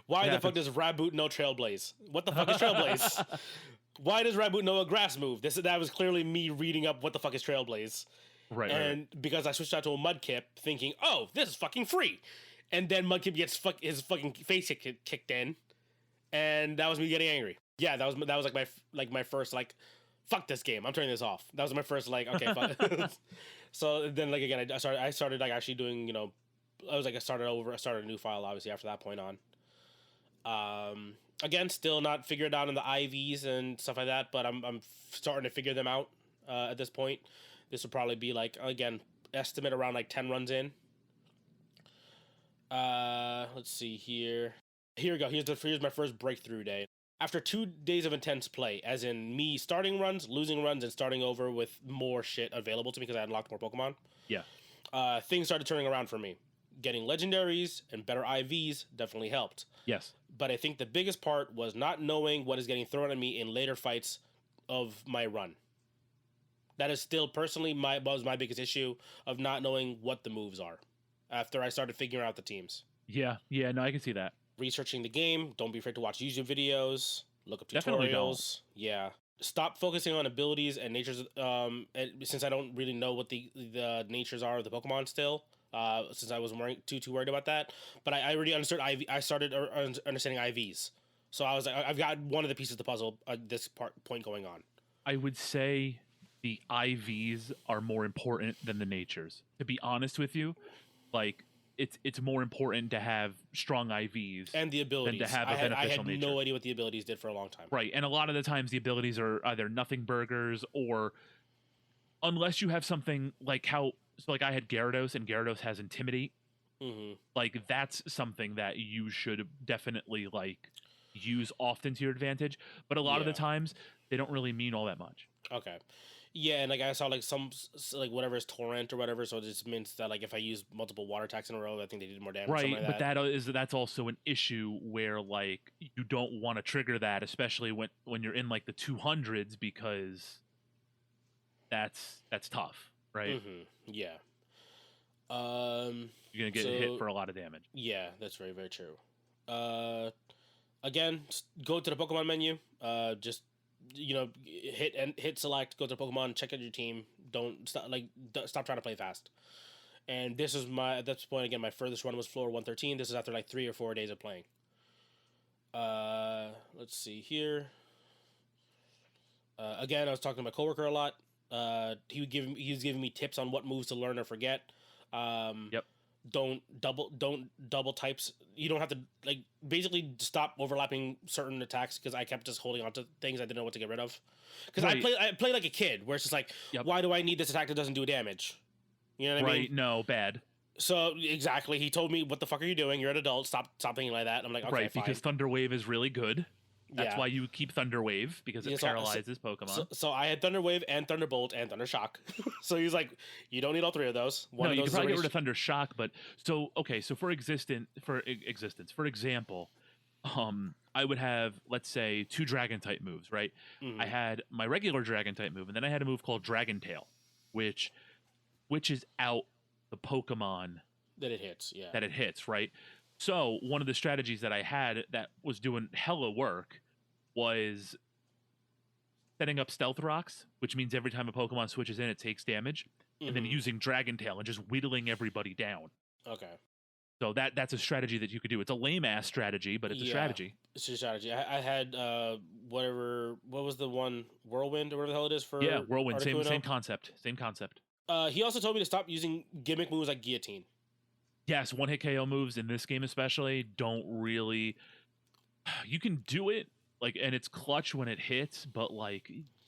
[SPEAKER 2] Why the fuck does Raboot know Trailblaze? What the fuck is Trailblaze? Why does Raboot know a grass move? That was clearly me reading up what the fuck is Trailblaze. Right. Because I switched out to a Mudkip thinking, oh, this is fucking free. And then Mudkip gets his fucking face kicked in. And that was me getting angry. Yeah, that was like my first like fuck this game. I'm turning this off. That was my first like, okay, fuck. So then like again, I started like actually doing, you know, I started a new file obviously after that point on. Again, still not figured out in the IVs and stuff like that, but I'm starting to figure them out at this point. This will probably be like, again, estimate around like 10 runs in. Let's see here. Here we go. Here's my first breakthrough day. After 2 days of intense play, as in me starting runs, losing runs, and starting over with more shit available to me because I unlocked more Pokemon.
[SPEAKER 1] Yeah.
[SPEAKER 2] Things started turning around for me. Getting legendaries and better IVs definitely helped.
[SPEAKER 1] Yes.
[SPEAKER 2] But I think the biggest part was not knowing what is getting thrown at me in later fights of my run. That is still personally was my biggest issue of not knowing what the moves are after I started figuring out the teams.
[SPEAKER 1] Yeah. No, I can see that.
[SPEAKER 2] Researching the game. Don't be afraid to watch YouTube videos. Look up tutorials.
[SPEAKER 1] Definitely don't.
[SPEAKER 2] Yeah. Stop focusing on abilities and natures. Since I don't really know what the natures are of the Pokemon still. Since I wasn't too worried about that, but I already understood I started understanding IVs, so I was like, I've got one of the pieces of the puzzle. This point going on.
[SPEAKER 1] I would say the IVs are more important than the natures. To be honest with you, like it's more important to have strong IVs
[SPEAKER 2] and the abilities
[SPEAKER 1] than to have a beneficial nature.
[SPEAKER 2] I had no idea what the abilities did for a long time.
[SPEAKER 1] Right, and a lot of the times the abilities are either nothing burgers or unless you have something like how. So, like, I had Gyarados, and Gyarados has Intimidate.
[SPEAKER 2] Mm-hmm.
[SPEAKER 1] Like, that's something that you should definitely, like, use often to your advantage. But a lot of the times, they don't really mean all that much.
[SPEAKER 2] Okay. Yeah, and, like, I saw, like, some, like, whatever is Torrent or whatever, so it just means that, like, if I use multiple water attacks in a row, I think they did more damage.
[SPEAKER 1] Right,
[SPEAKER 2] like
[SPEAKER 1] but that's also an issue where, like, you don't want to trigger that, especially when you're in, like, the 200s, because that's tough. Right.
[SPEAKER 2] Mm-hmm. Yeah.
[SPEAKER 1] You're gonna get hit for a lot of damage.
[SPEAKER 2] Yeah, that's very, very true. Again, go to the Pokemon menu. Just hit select. Go to the Pokemon. Check out your team. Don't stop trying to play fast. And this is at this point again. My furthest run was floor 113. This is after like 3 or 4 days of playing. Let's see here. Again, I was talking to my coworker a lot. He was giving me tips on what moves to learn or forget.
[SPEAKER 1] Yep.
[SPEAKER 2] Don't double types. You don't have to basically stop overlapping certain attacks because I kept just holding on to things I didn't know what to get rid of. Because I play like a kid where it's just like, why do I need this attack that doesn't do damage? You know what I mean?
[SPEAKER 1] Right. No, bad.
[SPEAKER 2] So exactly, he told me, "What the fuck are you doing? You're an adult. Stop thinking like that." And I'm like, "Okay,
[SPEAKER 1] right."
[SPEAKER 2] fine.
[SPEAKER 1] Because Thunder Wave is really good. That's why you keep Thunder Wave, because it paralyzes Pokemon.
[SPEAKER 2] So I had Thunder Wave and Thunderbolt and Thunder Shock. So he's like, you don't need all 3 of those.
[SPEAKER 1] You can probably get rid of Thunder Shock, but so for example, I would have, let's say, 2 Dragon type moves, right?
[SPEAKER 2] Mm-hmm.
[SPEAKER 1] I had my regular Dragon type move, and then I had a move called Dragon Tail, which is out the Pokemon
[SPEAKER 2] that it hits,
[SPEAKER 1] right? So one of the strategies that I had that was doing hella work was setting up Stealth Rocks, which means every time a Pokemon switches in, it takes damage, and then using Dragon Tail and just whittling everybody down.
[SPEAKER 2] Okay.
[SPEAKER 1] So that's a strategy that you could do. It's a lame-ass strategy, but it's a strategy.
[SPEAKER 2] It's a strategy. I had what was the one? Whirlwind or whatever the hell it is for
[SPEAKER 1] Whirlwind.
[SPEAKER 2] Articuno?
[SPEAKER 1] Same concept.
[SPEAKER 2] He also told me to stop using gimmick moves like Guillotine.
[SPEAKER 1] Yes, one-hit KO moves in this game especially don't really... You can do it, and it's clutch when it hits, but,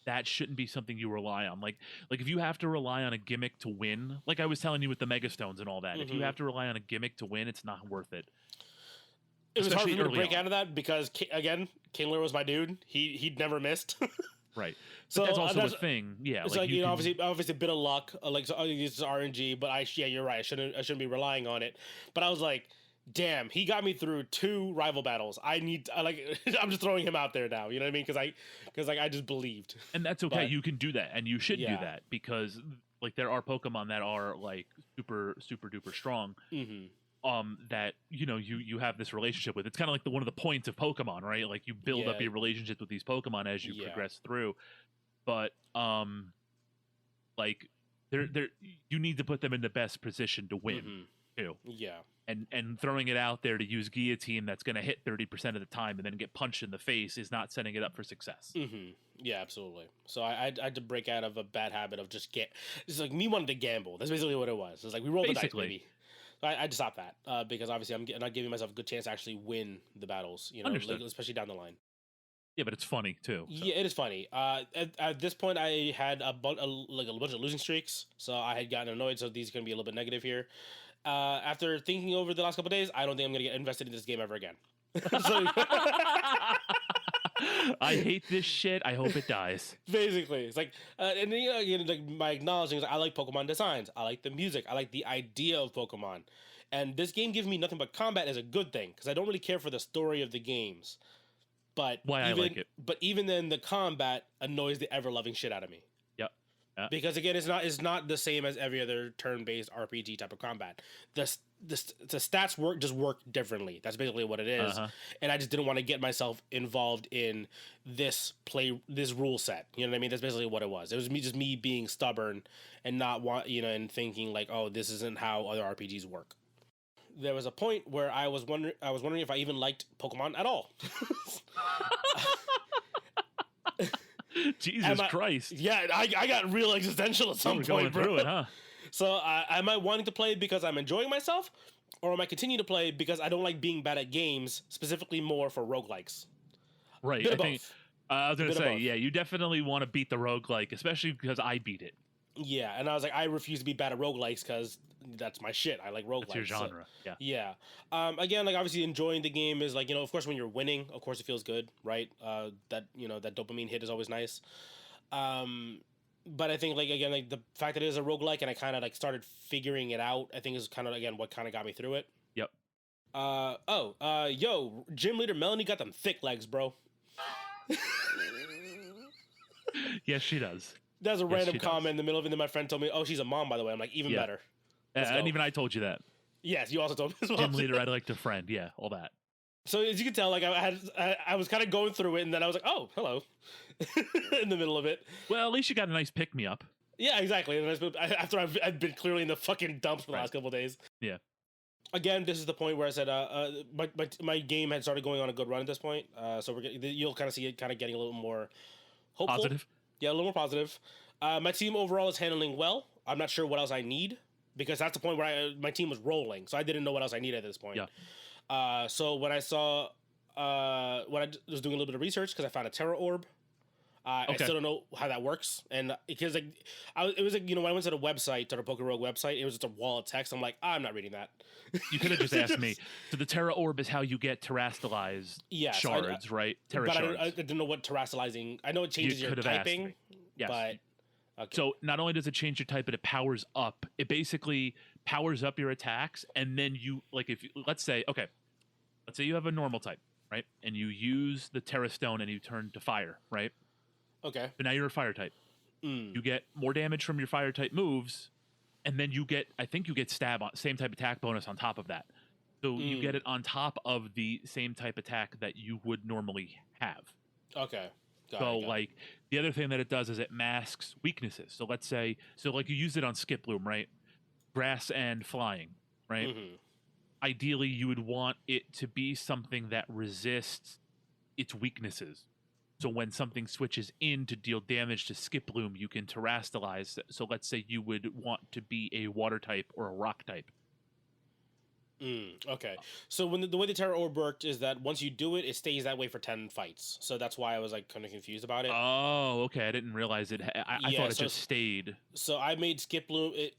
[SPEAKER 1] that shouldn't be something you rely on. Like if you have to rely on a gimmick to win, like I was telling you with the Mega Stones and all that, if you have to rely on a gimmick to win, it's not worth it.
[SPEAKER 2] It was hard for me to break out of that because, again, Kingler was my dude. He'd never missed.
[SPEAKER 1] Right. So that's also a thing. Yeah.
[SPEAKER 2] It's obviously a bit of luck. It's RNG, but you're right. I shouldn't be relying on it. But I was like, damn, he got me through 2 rival battles. I'm just throwing him out there now. You know what I mean? Because I just believed.
[SPEAKER 1] And that's okay. You can do that, and you should do that because there are Pokemon that are super super duper strong.
[SPEAKER 2] Mm-hmm.
[SPEAKER 1] That you have this relationship with. It's kind of like one of the points of Pokemon, right? Like you build up your relationships with these Pokemon as you progress through. But you need to put them in the best position to win too.
[SPEAKER 2] Yeah.
[SPEAKER 1] and throwing it out there to use guillotine that's going to hit 30% of the time and then get punched in the face is not setting it up for success.
[SPEAKER 2] Yeah, absolutely. So I had to break out of a bad habit of just it's like me wanting to gamble. That's basically what it was. It's like we rolled the dice, maybe. So I just stopped that because obviously I'm not giving myself a good chance to actually win the battles, you know, like, especially down the line.
[SPEAKER 1] Yeah, but it's funny too. So.
[SPEAKER 2] Yeah, it is funny. At this point, I had a bunch of losing streaks, so I had gotten annoyed. So these are going to be a little bit negative here. After thinking over the last couple of days, I don't think I'm going to get invested in this game ever again.
[SPEAKER 1] I hate this shit. I hope it dies.
[SPEAKER 2] Basically, it's like, and then, you know, again, like my acknowledging is I like Pokemon designs. I like the music. I like the idea of Pokemon. And this game gives me nothing but combat as a good thing because I don't really care for the story of the games. But
[SPEAKER 1] I like it.
[SPEAKER 2] But even then, the combat annoys the ever-loving shit out of me.
[SPEAKER 1] Yep.
[SPEAKER 2] Because again, it's not the same as every other turn-based RPG type of combat. The stats work differently. That's basically what it is. And I just didn't want to get myself involved in this rule set. You know what I mean? That's basically what it was. It was me being stubborn and not and thinking like, oh, this isn't how other RPGs work. There was a point where I was wondering if I even liked Pokemon at all.
[SPEAKER 1] Jesus Christ!
[SPEAKER 2] Yeah, I got real existential at some point,
[SPEAKER 1] going through it, huh?
[SPEAKER 2] So am I wanting to play because I'm enjoying myself, or am I continuing to play because I don't like being bad at games, specifically more for roguelikes?
[SPEAKER 1] Right. I was gonna say, yeah, you definitely want to beat the roguelike, especially because I beat it.
[SPEAKER 2] Yeah, and I was like, I refuse to be bad at roguelikes because that's my shit. I like roguelikes.
[SPEAKER 1] That's your genre.
[SPEAKER 2] So, yeah. Again, like obviously enjoying the game is like, you know, of course when you're winning, of course it feels good, right? That dopamine hit is always nice. But I think like again, like the fact that it is a roguelike and I kind of like started figuring it out, I think is kind of again what kind of got me through it.
[SPEAKER 1] Yep.
[SPEAKER 2] Yo, gym leader Melanie got them thick legs, bro.
[SPEAKER 1] Yes, she does.
[SPEAKER 2] That's a random comment in the middle of it. And then my friend told me, "Oh, she's a mom, by the way." I'm like, even better.
[SPEAKER 1] And even I told you that.
[SPEAKER 2] Yes, you also told me as well.
[SPEAKER 1] Gym leader, I'd like to friend. Yeah, all that.
[SPEAKER 2] So as you can tell, like I was kind of going through it, and then I was like, "Oh, hello," in the middle of it.
[SPEAKER 1] Well, at least you got a nice pick me up.
[SPEAKER 2] Yeah, exactly. And after I've been clearly in the fucking dumps for the last couple of days.
[SPEAKER 1] Yeah.
[SPEAKER 2] Again, this is the point where I said my game had started going on a good run at this point. So you'll kind of see it kind of getting a little more hopeful.
[SPEAKER 1] Positive.
[SPEAKER 2] Yeah, a little more positive. My team overall is handling well. I'm not sure what else I need because that's the point where my team was rolling, so I didn't know what else I needed at this point.
[SPEAKER 1] Yeah.
[SPEAKER 2] So when I saw when I was doing a little bit of research because I found a Terra Orb. I still don't know how that works, and because like it was like when I went to the website, to the PokeRogue website, it was just a wall of text. I'm like, I'm not reading that.
[SPEAKER 1] You could have just asked me. So the Terra Orb is how you get terastallized shards, right? Terra shards.
[SPEAKER 2] I didn't know what terastallizing. I know it changes your typing.
[SPEAKER 1] Yes.
[SPEAKER 2] But okay.
[SPEAKER 1] So not only does it change your type, but it powers up. It basically powers up your attacks, and then you let's say you have a normal type, right? And you use the Terra Stone and you turn to fire, right?
[SPEAKER 2] Okay.
[SPEAKER 1] But now you're a fire type. You get more damage from your fire type moves, and then you get stab on same type attack bonus on top of that. So you get it on top of the same type attack that you would normally have.
[SPEAKER 2] Okay.
[SPEAKER 1] The other thing that it does is it masks weaknesses. So let's say you use it on Skiploom, right? Grass and flying, right?
[SPEAKER 2] Mm-hmm.
[SPEAKER 1] Ideally, you would want it to be something that resists its weaknesses. So when something switches in to deal damage to Skiploom, you can terastallize. So let's say you would want to be a water type or a rock type.
[SPEAKER 2] Okay. So when the way the Terra Orb worked is that once you do it, it stays that way for 10 fights. So that's why I was like kind of confused about it.
[SPEAKER 1] Oh, okay. I didn't realize it. I thought it just stayed.
[SPEAKER 2] So I made Skiploom it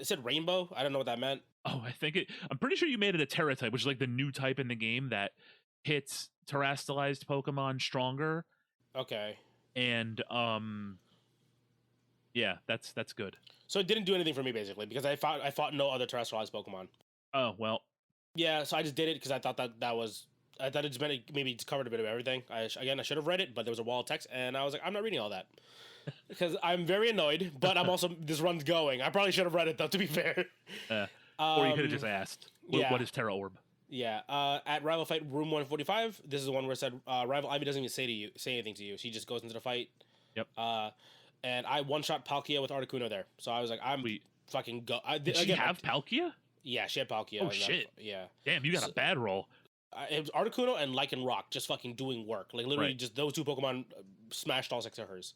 [SPEAKER 2] said rainbow. I don't know what that meant.
[SPEAKER 1] Oh, I'm pretty sure you made it a Terra type, which is like the new type in the game that hits terastallized Pokemon stronger.
[SPEAKER 2] Okay.
[SPEAKER 1] And yeah, that's good.
[SPEAKER 2] So it didn't do anything for me basically because I fought no other terastallized Pokemon.
[SPEAKER 1] Oh well.
[SPEAKER 2] Yeah, so I just did it because I thought it just meant maybe it covered a bit of everything. I should have read it, but there was a wall of text, and I was like, I'm not reading all that because I'm very annoyed. But I'm also this run's going. I probably should have read it though. To be fair.
[SPEAKER 1] Or you could have just asked. What is Terra Orb?
[SPEAKER 2] Yeah. At Rival Fight Room 145, this is the one where it said Rival Ivy doesn't even say anything to you. She just goes into the fight.
[SPEAKER 1] Yep.
[SPEAKER 2] And I one-shot Palkia with Articuno there, so I was like, fucking go.
[SPEAKER 1] Did she have Palkia?
[SPEAKER 2] Yeah, she had Palkia.
[SPEAKER 1] Oh shit!
[SPEAKER 2] Yeah.
[SPEAKER 1] Damn, you got a bad roll.
[SPEAKER 2] It was Articuno and Lycan Rock just fucking doing work. Like literally,
[SPEAKER 1] Right.
[SPEAKER 2] just those two Pokemon smashed all 6 of hers.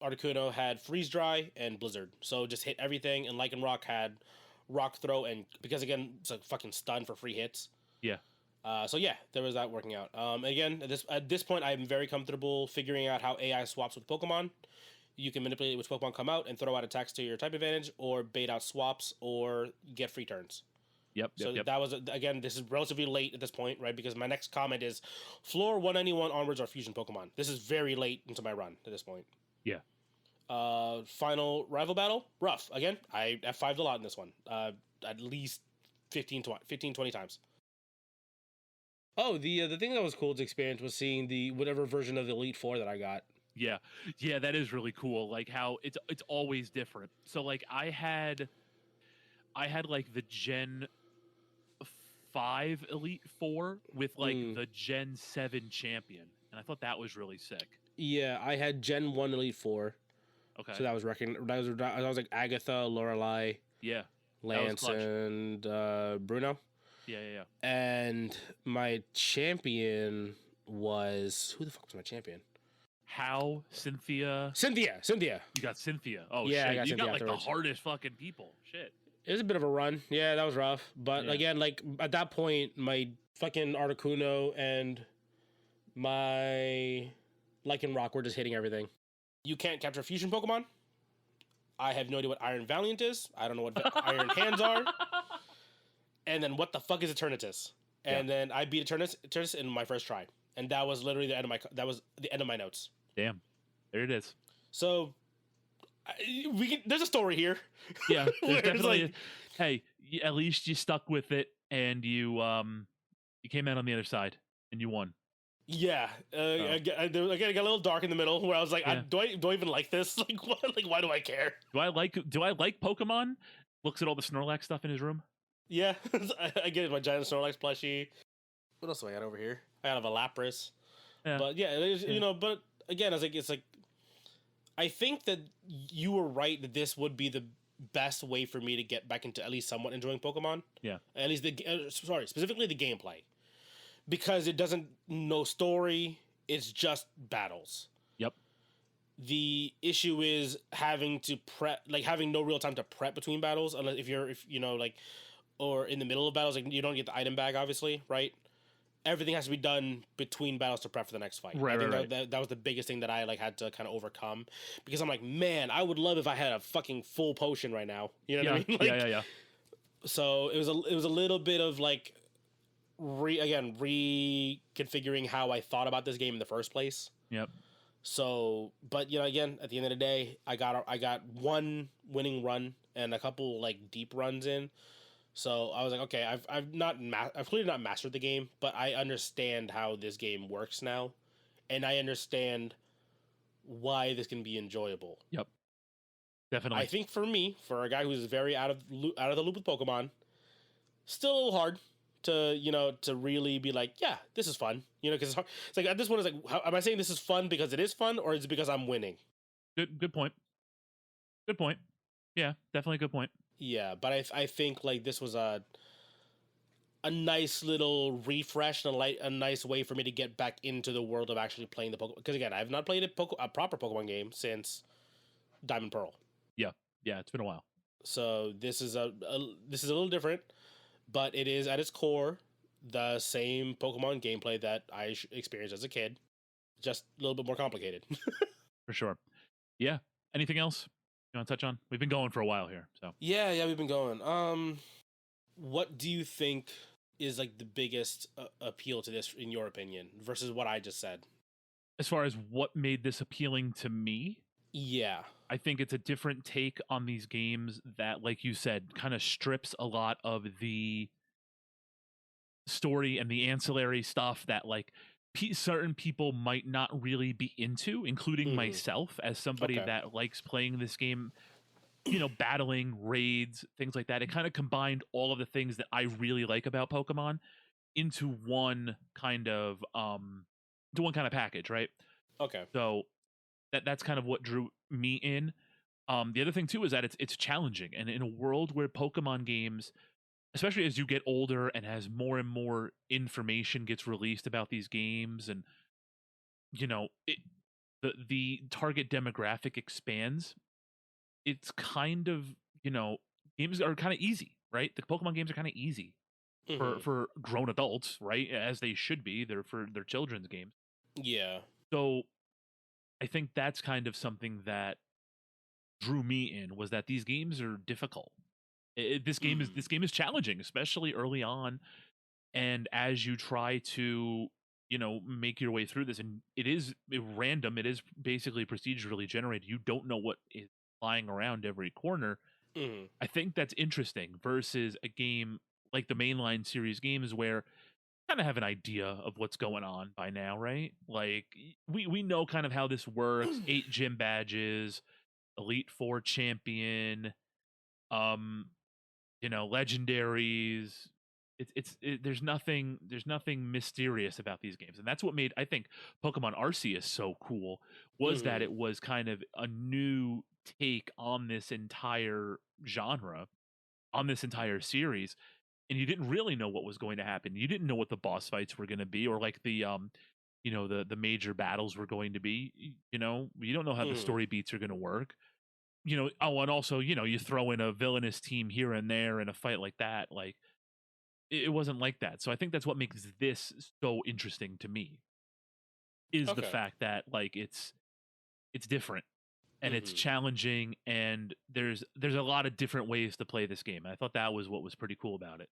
[SPEAKER 2] Articuno had Freeze Dry and Blizzard, so just hit everything. And Lycan Rock had Rock Throw, and because again, it's a fucking stun for free hits.
[SPEAKER 1] Yeah.
[SPEAKER 2] So yeah, there was that working out. Again, at this point, I'm very comfortable figuring out how AI swaps with Pokemon. You can manipulate which Pokemon come out and throw out attacks to your type advantage, or bait out swaps, or get free turns.
[SPEAKER 1] Yep.
[SPEAKER 2] So that was, again, this is relatively late at this point, right? Because my next comment is floor 191 onwards are fusion Pokemon. This is very late into my run at this point.
[SPEAKER 1] Yeah.
[SPEAKER 2] Final rival battle, rough. Again, I F5'd a lot in this one. At least 15, 20 times. Oh, the thing that was cool to experience was seeing the whatever version of the Elite Four that I got.
[SPEAKER 1] Yeah, that is really cool. Like how it's always different. So like I had like the Gen 5 Elite Four with like the Gen 7 champion, and I thought that was really sick.
[SPEAKER 2] Yeah, I had Gen 1 Elite Four. Okay. So that was that was like Agatha, Lorelei, Lance, and Bruno.
[SPEAKER 1] Yeah.
[SPEAKER 2] And my champion was, who the fuck was my champion?
[SPEAKER 1] How? Cynthia.
[SPEAKER 2] You
[SPEAKER 1] got Cynthia. Oh
[SPEAKER 2] yeah,
[SPEAKER 1] shit!
[SPEAKER 2] You
[SPEAKER 1] got like the hardest fucking people. Shit.
[SPEAKER 2] It was a bit of a run. Yeah, that was rough. But again, like at that point, my fucking Articuno and my Lycan Rock were just hitting everything. You can't capture fusion Pokemon. I have no idea what Iron Valiant is. I don't know what Iron Hands are. And then what the fuck is Eternatus? And then I beat Eternatus in my first try. And that was literally the end of my notes.
[SPEAKER 1] Damn. There it is.
[SPEAKER 2] So there's a story here.
[SPEAKER 1] Yeah, there's definitely hey, at least you stuck with it and you came out on the other side and you won.
[SPEAKER 2] Yeah, again, it got a little dark in the middle where I was like, do I even like this? Like, what? Like, why do I care?
[SPEAKER 1] Do I like Pokemon? Looks at all the Snorlax stuff in his room.
[SPEAKER 2] Yeah, I get my giant Snorlax plushie. What else do I got over here? I got a Lapras. Yeah. But but again, it's like, I think that you were right that this would be the best way for me to get back into at least somewhat enjoying Pokemon. Yeah. At least specifically the gameplay. Because it doesn't no story, it's just battles. Yep. The issue is having to prep, like having no real time to prep between battles, unless if or in the middle of battles, like you don't get the item bag, obviously, right? Everything has to be done between battles to prep for the next fight. Right, I think that was the biggest thing that I had to kind of overcome, because I'm like, man, I would love if I had a fucking full potion right now. You know what I mean? Like, yeah. So it was a little bit of like reconfiguring how I thought about this game in the first place. Yep. So, but again, at the end of the day, I got one winning run and a couple like deep runs in. So I was like, okay, I've clearly not mastered the game, but I understand how this game works now, and I understand why this can be enjoyable. Yep. Definitely. I think for me, for a guy who's very out of the loop with Pokemon, still a little hard to to really be like, yeah, this is fun, because it's like at this point, it's like, am I saying this is fun because it is fun, or is it because I'm winning? Good point. Yeah, definitely a good point. Yeah, but I think like this was a nice little refresh and a nice way for me to get back into the world of actually playing the Pokemon. Because again, I have not played a proper Pokemon game since Diamond Pearl. Yeah, it's been a while. So this is a little different, but it is at its core the same Pokemon gameplay that I experienced as a kid, just a little bit more complicated. For sure. Yeah. Anything else you want to touch on? We've been going for a while here, so. Yeah, we've been going. What do you think is like the biggest appeal to this, in your opinion, versus what I just said? As far as what made this appealing to me? Yeah. I think it's a different take on these games that, like you said, kind of strips a lot of the story and the ancillary stuff that like certain people might not really be into, including myself as somebody that likes playing this game, battling, raids, things like that. It kind of combined all of the things that I really like about Pokemon into one kind of package, right? Okay. So that's kind of what drew me in.
[SPEAKER 1] The other thing too is that it's challenging, and in a world where Pokemon games, especially as you get older and as more and more information gets released about these games, and the target demographic expands, it's kind of games are kind of easy, right? The Pokemon games are kind of easy
[SPEAKER 2] Hmm.
[SPEAKER 1] for grown adults, right? As they should be. They're for their children's games.
[SPEAKER 2] Yeah.
[SPEAKER 1] So I think that's kind of something that drew me in, was that these games are difficult. This game is challenging, especially early on, and as you try to make your way through this, and it is random. It is basically procedurally generated. You don't know what is flying around every corner.
[SPEAKER 2] Hmm.
[SPEAKER 1] I think that's interesting versus a game like the mainline series games where kind of have an idea of what's going on by now, right? Like we know kind of how this works. 8 gym badges, Elite 4 champion, um, legendaries. There's nothing mysterious about these games, and that's what made, I think, Pokemon Arceus so cool, was that
[SPEAKER 2] Hmm.
[SPEAKER 1] it was kind of a new take on this entire genre, on this entire series, and you didn't really know what was going to happen. You didn't know what the boss fights were going to be, or like the major battles were going to be. You don't know how the
[SPEAKER 2] Hmm.
[SPEAKER 1] story beats are going to work. Oh, and also, you throw in a villainous team here and there in a fight like that. Like it wasn't like that. So I think that's what makes this so interesting to me, is the
[SPEAKER 2] Okay.
[SPEAKER 1] fact that like it's different and it's
[SPEAKER 2] Hmm.
[SPEAKER 1] challenging, and there's a lot of different ways to play this game. I thought that was what was pretty cool about it.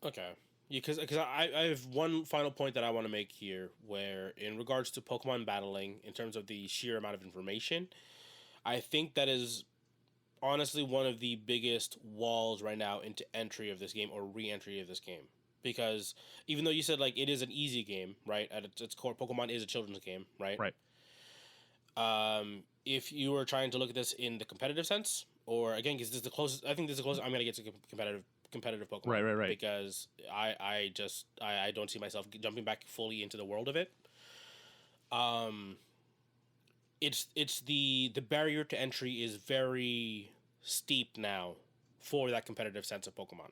[SPEAKER 2] Okay. Yeah, because I have one final point that I want to make here, where in regards to Pokemon battling, in terms of the sheer amount of information, I think that is honestly one of the biggest walls right now into entry of this game, or re-entry of this game. Because even though you said like it is an easy game, right? At its core, Pokemon is a children's game, right?
[SPEAKER 1] Right.
[SPEAKER 2] If you were trying to look at this in the competitive sense, or again, because this is the closest, I think this is the closest I'm gonna get to competitive Pokemon,
[SPEAKER 1] Right, right, right.
[SPEAKER 2] because I don't see myself jumping back fully into the world of it. Um, it's the barrier to entry is very steep now for that competitive sense of Pokemon.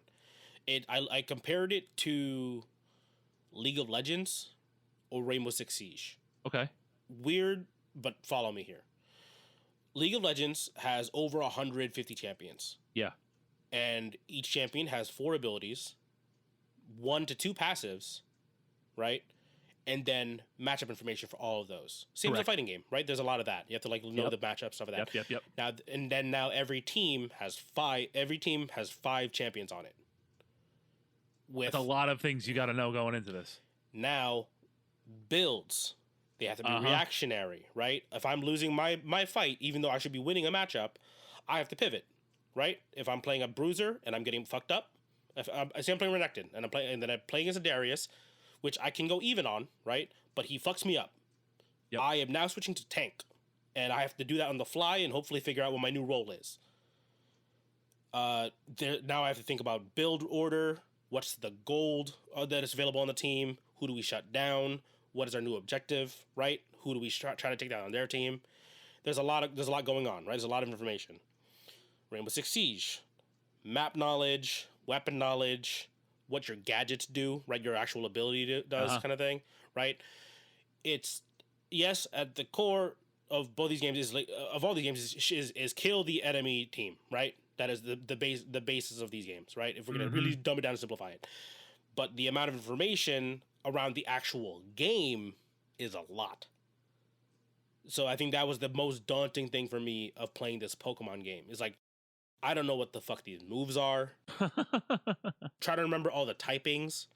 [SPEAKER 2] I compared it to League of Legends or Rainbow Six Siege.
[SPEAKER 1] Okay.
[SPEAKER 2] Weird, but follow me here. League of Legends has over 150 champions,
[SPEAKER 1] Yeah.
[SPEAKER 2] and each champion has 4 abilities, 1 to 2 passives, right? And then matchup information for all of those. Same as a
[SPEAKER 1] Correct.
[SPEAKER 2] fighting game, right? There's a lot of that. You have to like know
[SPEAKER 1] Yep.
[SPEAKER 2] the matchup stuff of that.
[SPEAKER 1] Yep. Yep. Yep.
[SPEAKER 2] Now and then now every team has five. Every team has 5 champions on it.
[SPEAKER 1] That's a
[SPEAKER 2] With
[SPEAKER 1] lot of things you got to know going into this.
[SPEAKER 2] now builds, they have to be
[SPEAKER 1] Uh-huh.
[SPEAKER 2] reactionary, right? If I'm losing my fight, even though I should be winning a matchup, I have to pivot, right? If I'm playing a bruiser and I'm getting fucked up, if I say I'm playing Renekton and I'm playing as a Darius, which I can go even on, right? But he fucks me up.
[SPEAKER 1] Yep.
[SPEAKER 2] I am now switching to tank, and I have to do that on the fly and hopefully figure out what my new role is. Now I have to think about build order. What's the gold that is available on the team? Who do we shut down? What is our new objective? Right? Who do we try to take down on their team? There's a lot going on. Right? There's a lot of information. Rainbow Six Siege, map knowledge, weapon knowledge, what your gadgets do. Right? Your actual ability does,
[SPEAKER 1] Uh-huh.
[SPEAKER 2] kind of thing. Right? It's, yes, at the core of both these games is like of all these games is kill the enemy team, right? That is the basis of these games, right? If we're gonna
[SPEAKER 1] Mm-hmm.
[SPEAKER 2] really dumb it down and simplify it, but the amount of information around the actual game is a lot. So I think that was the most daunting thing for me of playing this Pokemon game. Is like, I don't know what the fuck these moves are. Try to remember all the typings.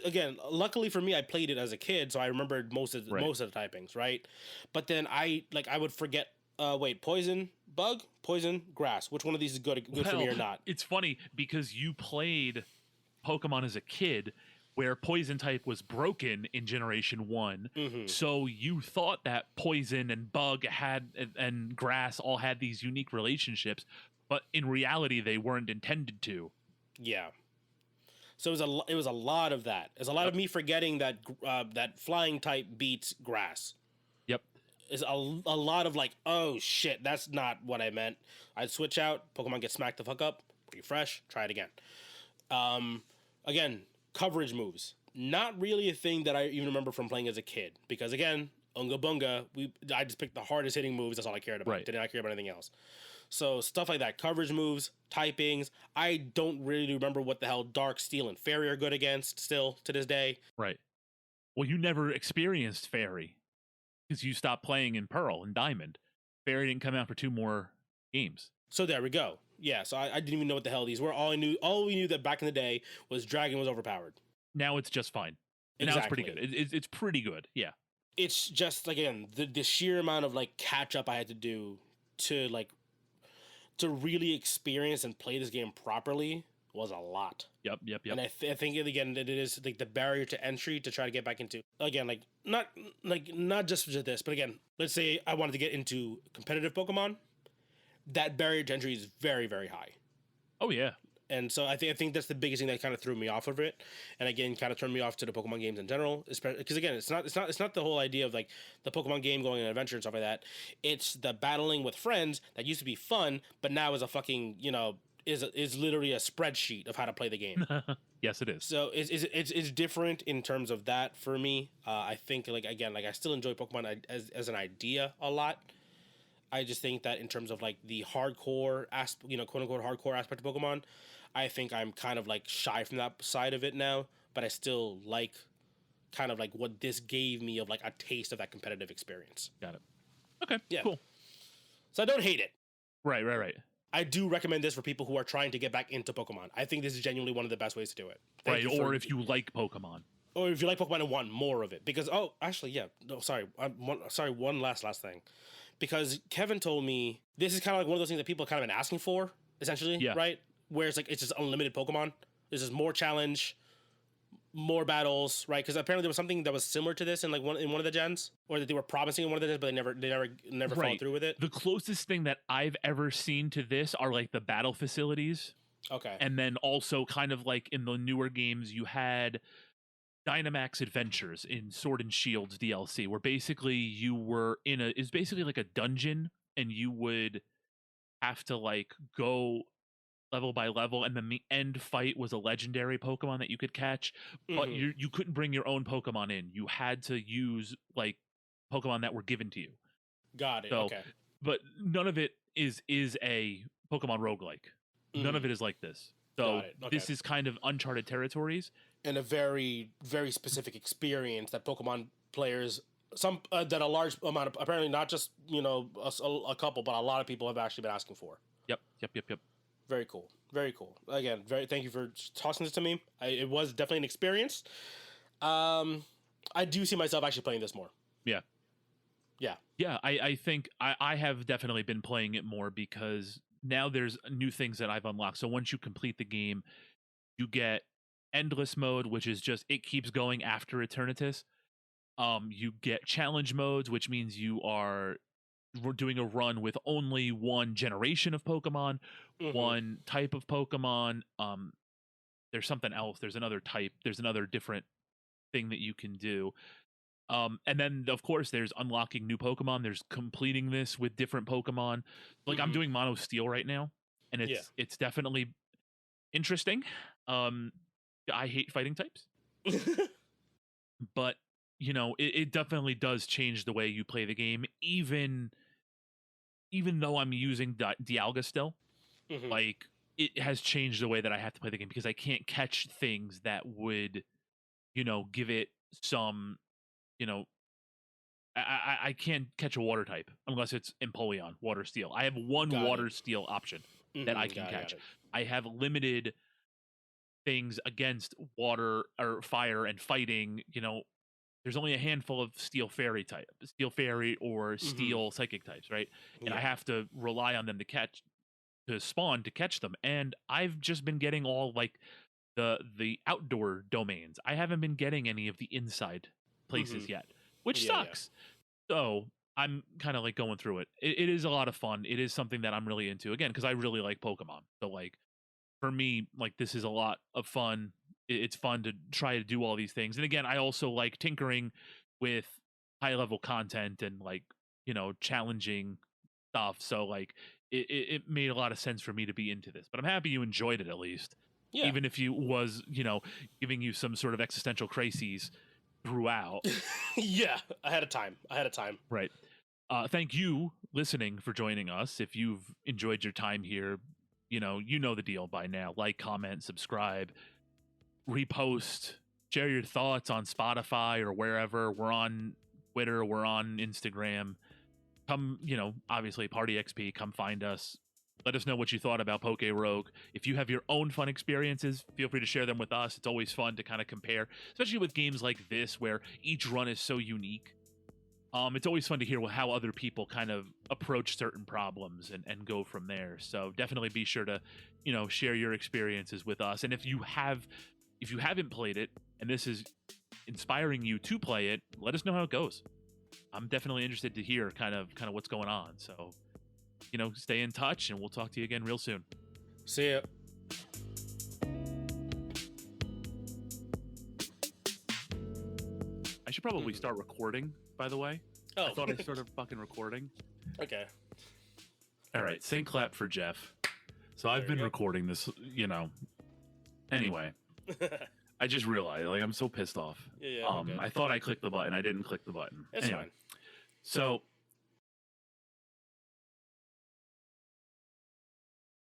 [SPEAKER 2] Again, luckily for me, I played it as a kid, so I remembered
[SPEAKER 1] Right.
[SPEAKER 2] most of the typings, right? But then I would forget. Wait, poison, bug, poison, grass. Which one of these is good for me
[SPEAKER 1] Well,
[SPEAKER 2] or not?
[SPEAKER 1] it's funny because you played Pokemon as a kid where poison type was broken in generation 1.
[SPEAKER 2] Mm-hmm.
[SPEAKER 1] So you thought that poison and bug and grass all had these unique relationships, but in reality they weren't intended to.
[SPEAKER 2] Yeah. So it was a lot of that. It's a lot
[SPEAKER 1] Yep.
[SPEAKER 2] of me forgetting that that flying type beats grass.
[SPEAKER 1] Yep.
[SPEAKER 2] is a lot of like, oh shit, that's not what I meant. I'd switch out, Pokemon get smacked the fuck up, refresh, try it again. Um, Again, coverage moves. Not really a thing that I even remember from playing as a kid. Because again, Unga Bunga, I just picked the hardest hitting moves, that's all I cared about.
[SPEAKER 1] Right.
[SPEAKER 2] Did not care about anything else. So stuff like that, coverage moves, typings. I don't really remember what the hell Dark, Steel, and Fairy are good against still to this day.
[SPEAKER 1] Right. Well, you never experienced Fairy because you stopped playing in Pearl and Diamond. Fairy didn't come out for 2 more games.
[SPEAKER 2] So there we go. Yeah, so I didn't even know what the hell these were. All we knew that back in the day was Dragon was overpowered.
[SPEAKER 1] Now it's just fine. And
[SPEAKER 2] Exactly.
[SPEAKER 1] now it's pretty good. It's pretty good. Yeah.
[SPEAKER 2] It's just, again, the sheer amount of like catch up I had to do to really experience and play this game properly was a lot.
[SPEAKER 1] Yep.
[SPEAKER 2] And I think again it is like the barrier to entry to try to get back into, again, not just for this, but again, let's say I wanted to get into competitive Pokemon, that barrier to entry is very, very high.
[SPEAKER 1] Oh yeah.
[SPEAKER 2] And so I think that's the biggest thing that kind of threw me off of it, and again kind of turned me off to the Pokemon games in general. Especially because again, it's not the whole idea of like the Pokemon game going on an adventure and stuff like that. It's the battling with friends that used to be fun, but now is a fucking is literally a spreadsheet of how to play the game.
[SPEAKER 1] Yes, it is.
[SPEAKER 2] So it's different in terms of that for me. I think I still enjoy Pokemon as an idea a lot. I just think that in terms of like the hardcore quote unquote hardcore aspect of Pokemon, I think I'm kind of like shy from that side of it now, but I still like kind of like what this gave me of like a taste of that competitive experience.
[SPEAKER 1] Got it. Okay.
[SPEAKER 2] Yeah.
[SPEAKER 1] Cool.
[SPEAKER 2] So I don't hate it.
[SPEAKER 1] Right.
[SPEAKER 2] I do recommend this for people who are trying to get back into Pokemon. I think this is genuinely one of the best ways to do it.
[SPEAKER 1] Or if you like Pokemon.
[SPEAKER 2] Or if you like Pokemon and want more of it. Because, one last thing. Because Kevin told me this is kind of like one of those things that people have kind of been asking for, essentially, right? Where it's like, it's just unlimited Pokemon. This is more challenge, more battles, right? Because apparently there was something that was similar to this in one of the gens, or that they were promising in one of the gens, but they never followed through with it.
[SPEAKER 1] The closest thing that I've ever seen to this are like the battle facilities.
[SPEAKER 2] Okay.
[SPEAKER 1] And then also kind of like in the newer games, you had Dynamax Adventures in Sword and Shields DLC, where basically you were it's basically like a dungeon, and you would have to like go level by level, and then the end fight was a legendary Pokemon that you could catch, but you couldn't bring your own Pokemon in. You had to use like Pokemon that were given to you.
[SPEAKER 2] Got it.
[SPEAKER 1] So,
[SPEAKER 2] okay.
[SPEAKER 1] But none of it is a Pokemon roguelike. None of it is like this. So this is kind of uncharted territories. And
[SPEAKER 2] a very, very specific experience that Pokemon players, that a large amount of, apparently not just, a couple, but a lot of people have actually been asking for.
[SPEAKER 1] Yep.
[SPEAKER 2] Very cool. Very cool. Again, thank you for tossing this to me. It was definitely an experience. I do see myself actually playing this more.
[SPEAKER 1] Yeah. Yeah, I think I have definitely been playing it more because now there's new things that I've unlocked. So once you complete the game, you get endless mode, which is just it keeps going after Eternatus. You get challenge modes, which means we're doing a run with only one generation of Pokemon, one type of Pokemon. There's something else. There's another type. There's another different thing that you can do. And then of course there's unlocking new Pokemon. There's completing this with different Pokemon. Like I'm doing Mono Steel right now, and it's definitely interesting. I hate fighting types, but it definitely does change the way you play the game. Even though I'm using Dialga still, like it has changed the way that I have to play the game because I can't catch things that would, give it some. I can't catch a water type unless it's Empoleon, Water Steel. I have one Water Steel option that I can catch. I have limited things against water or fire and fighting. There's only a handful of Steel Fairy or Steel Psychic types, right? And I have to rely on them to spawn to catch them. And I've just been getting all like the outdoor domains. I haven't been getting any of the inside places yet, which sucks. So I'm kind of like going through it. It is a lot of fun. It is something that I'm really into, again, because I really like Pokemon. So like for me, like this is a lot of fun. It's fun to try to do all these things. And again, I also like tinkering with high level content and like challenging stuff. So like it made a lot of sense for me to be into this. But I'm happy you enjoyed it at least.
[SPEAKER 2] Yeah.
[SPEAKER 1] Even if you was, giving you some sort of existential crises throughout.
[SPEAKER 2] Yeah, I had a time.
[SPEAKER 1] Right. Thank you, listening, for joining us. If you've enjoyed your time here, you know the deal by now. Like, comment, subscribe, repost, share your thoughts on Spotify or wherever. We're on Twitter, we're on Instagram. Come, obviously, Party XP, come find us. Let us know what you thought about PokeRogue. If you have your own fun experiences, feel free to share them with us. It's always fun to kind of compare, especially with games like this where each run is so unique. It's always fun to hear how other people kind of approach certain problems and go from there. So definitely be sure to, share your experiences with us. And if you haven't played it and this is inspiring you to play it, let us know how it goes. I'm definitely interested to hear kind of what's going on. So, stay in touch and we'll talk to you again real soon.
[SPEAKER 2] See ya.
[SPEAKER 1] I should probably start recording, by the way.
[SPEAKER 2] Oh.
[SPEAKER 1] I thought I started fucking recording.
[SPEAKER 2] Okay.
[SPEAKER 1] All right, sing clap for Jeff. So I've been recording this, Anyway, I just realized, I'm so pissed off.
[SPEAKER 2] Yeah.
[SPEAKER 1] I thought I clicked the button. I didn't click the button.
[SPEAKER 2] It's fine.
[SPEAKER 1] So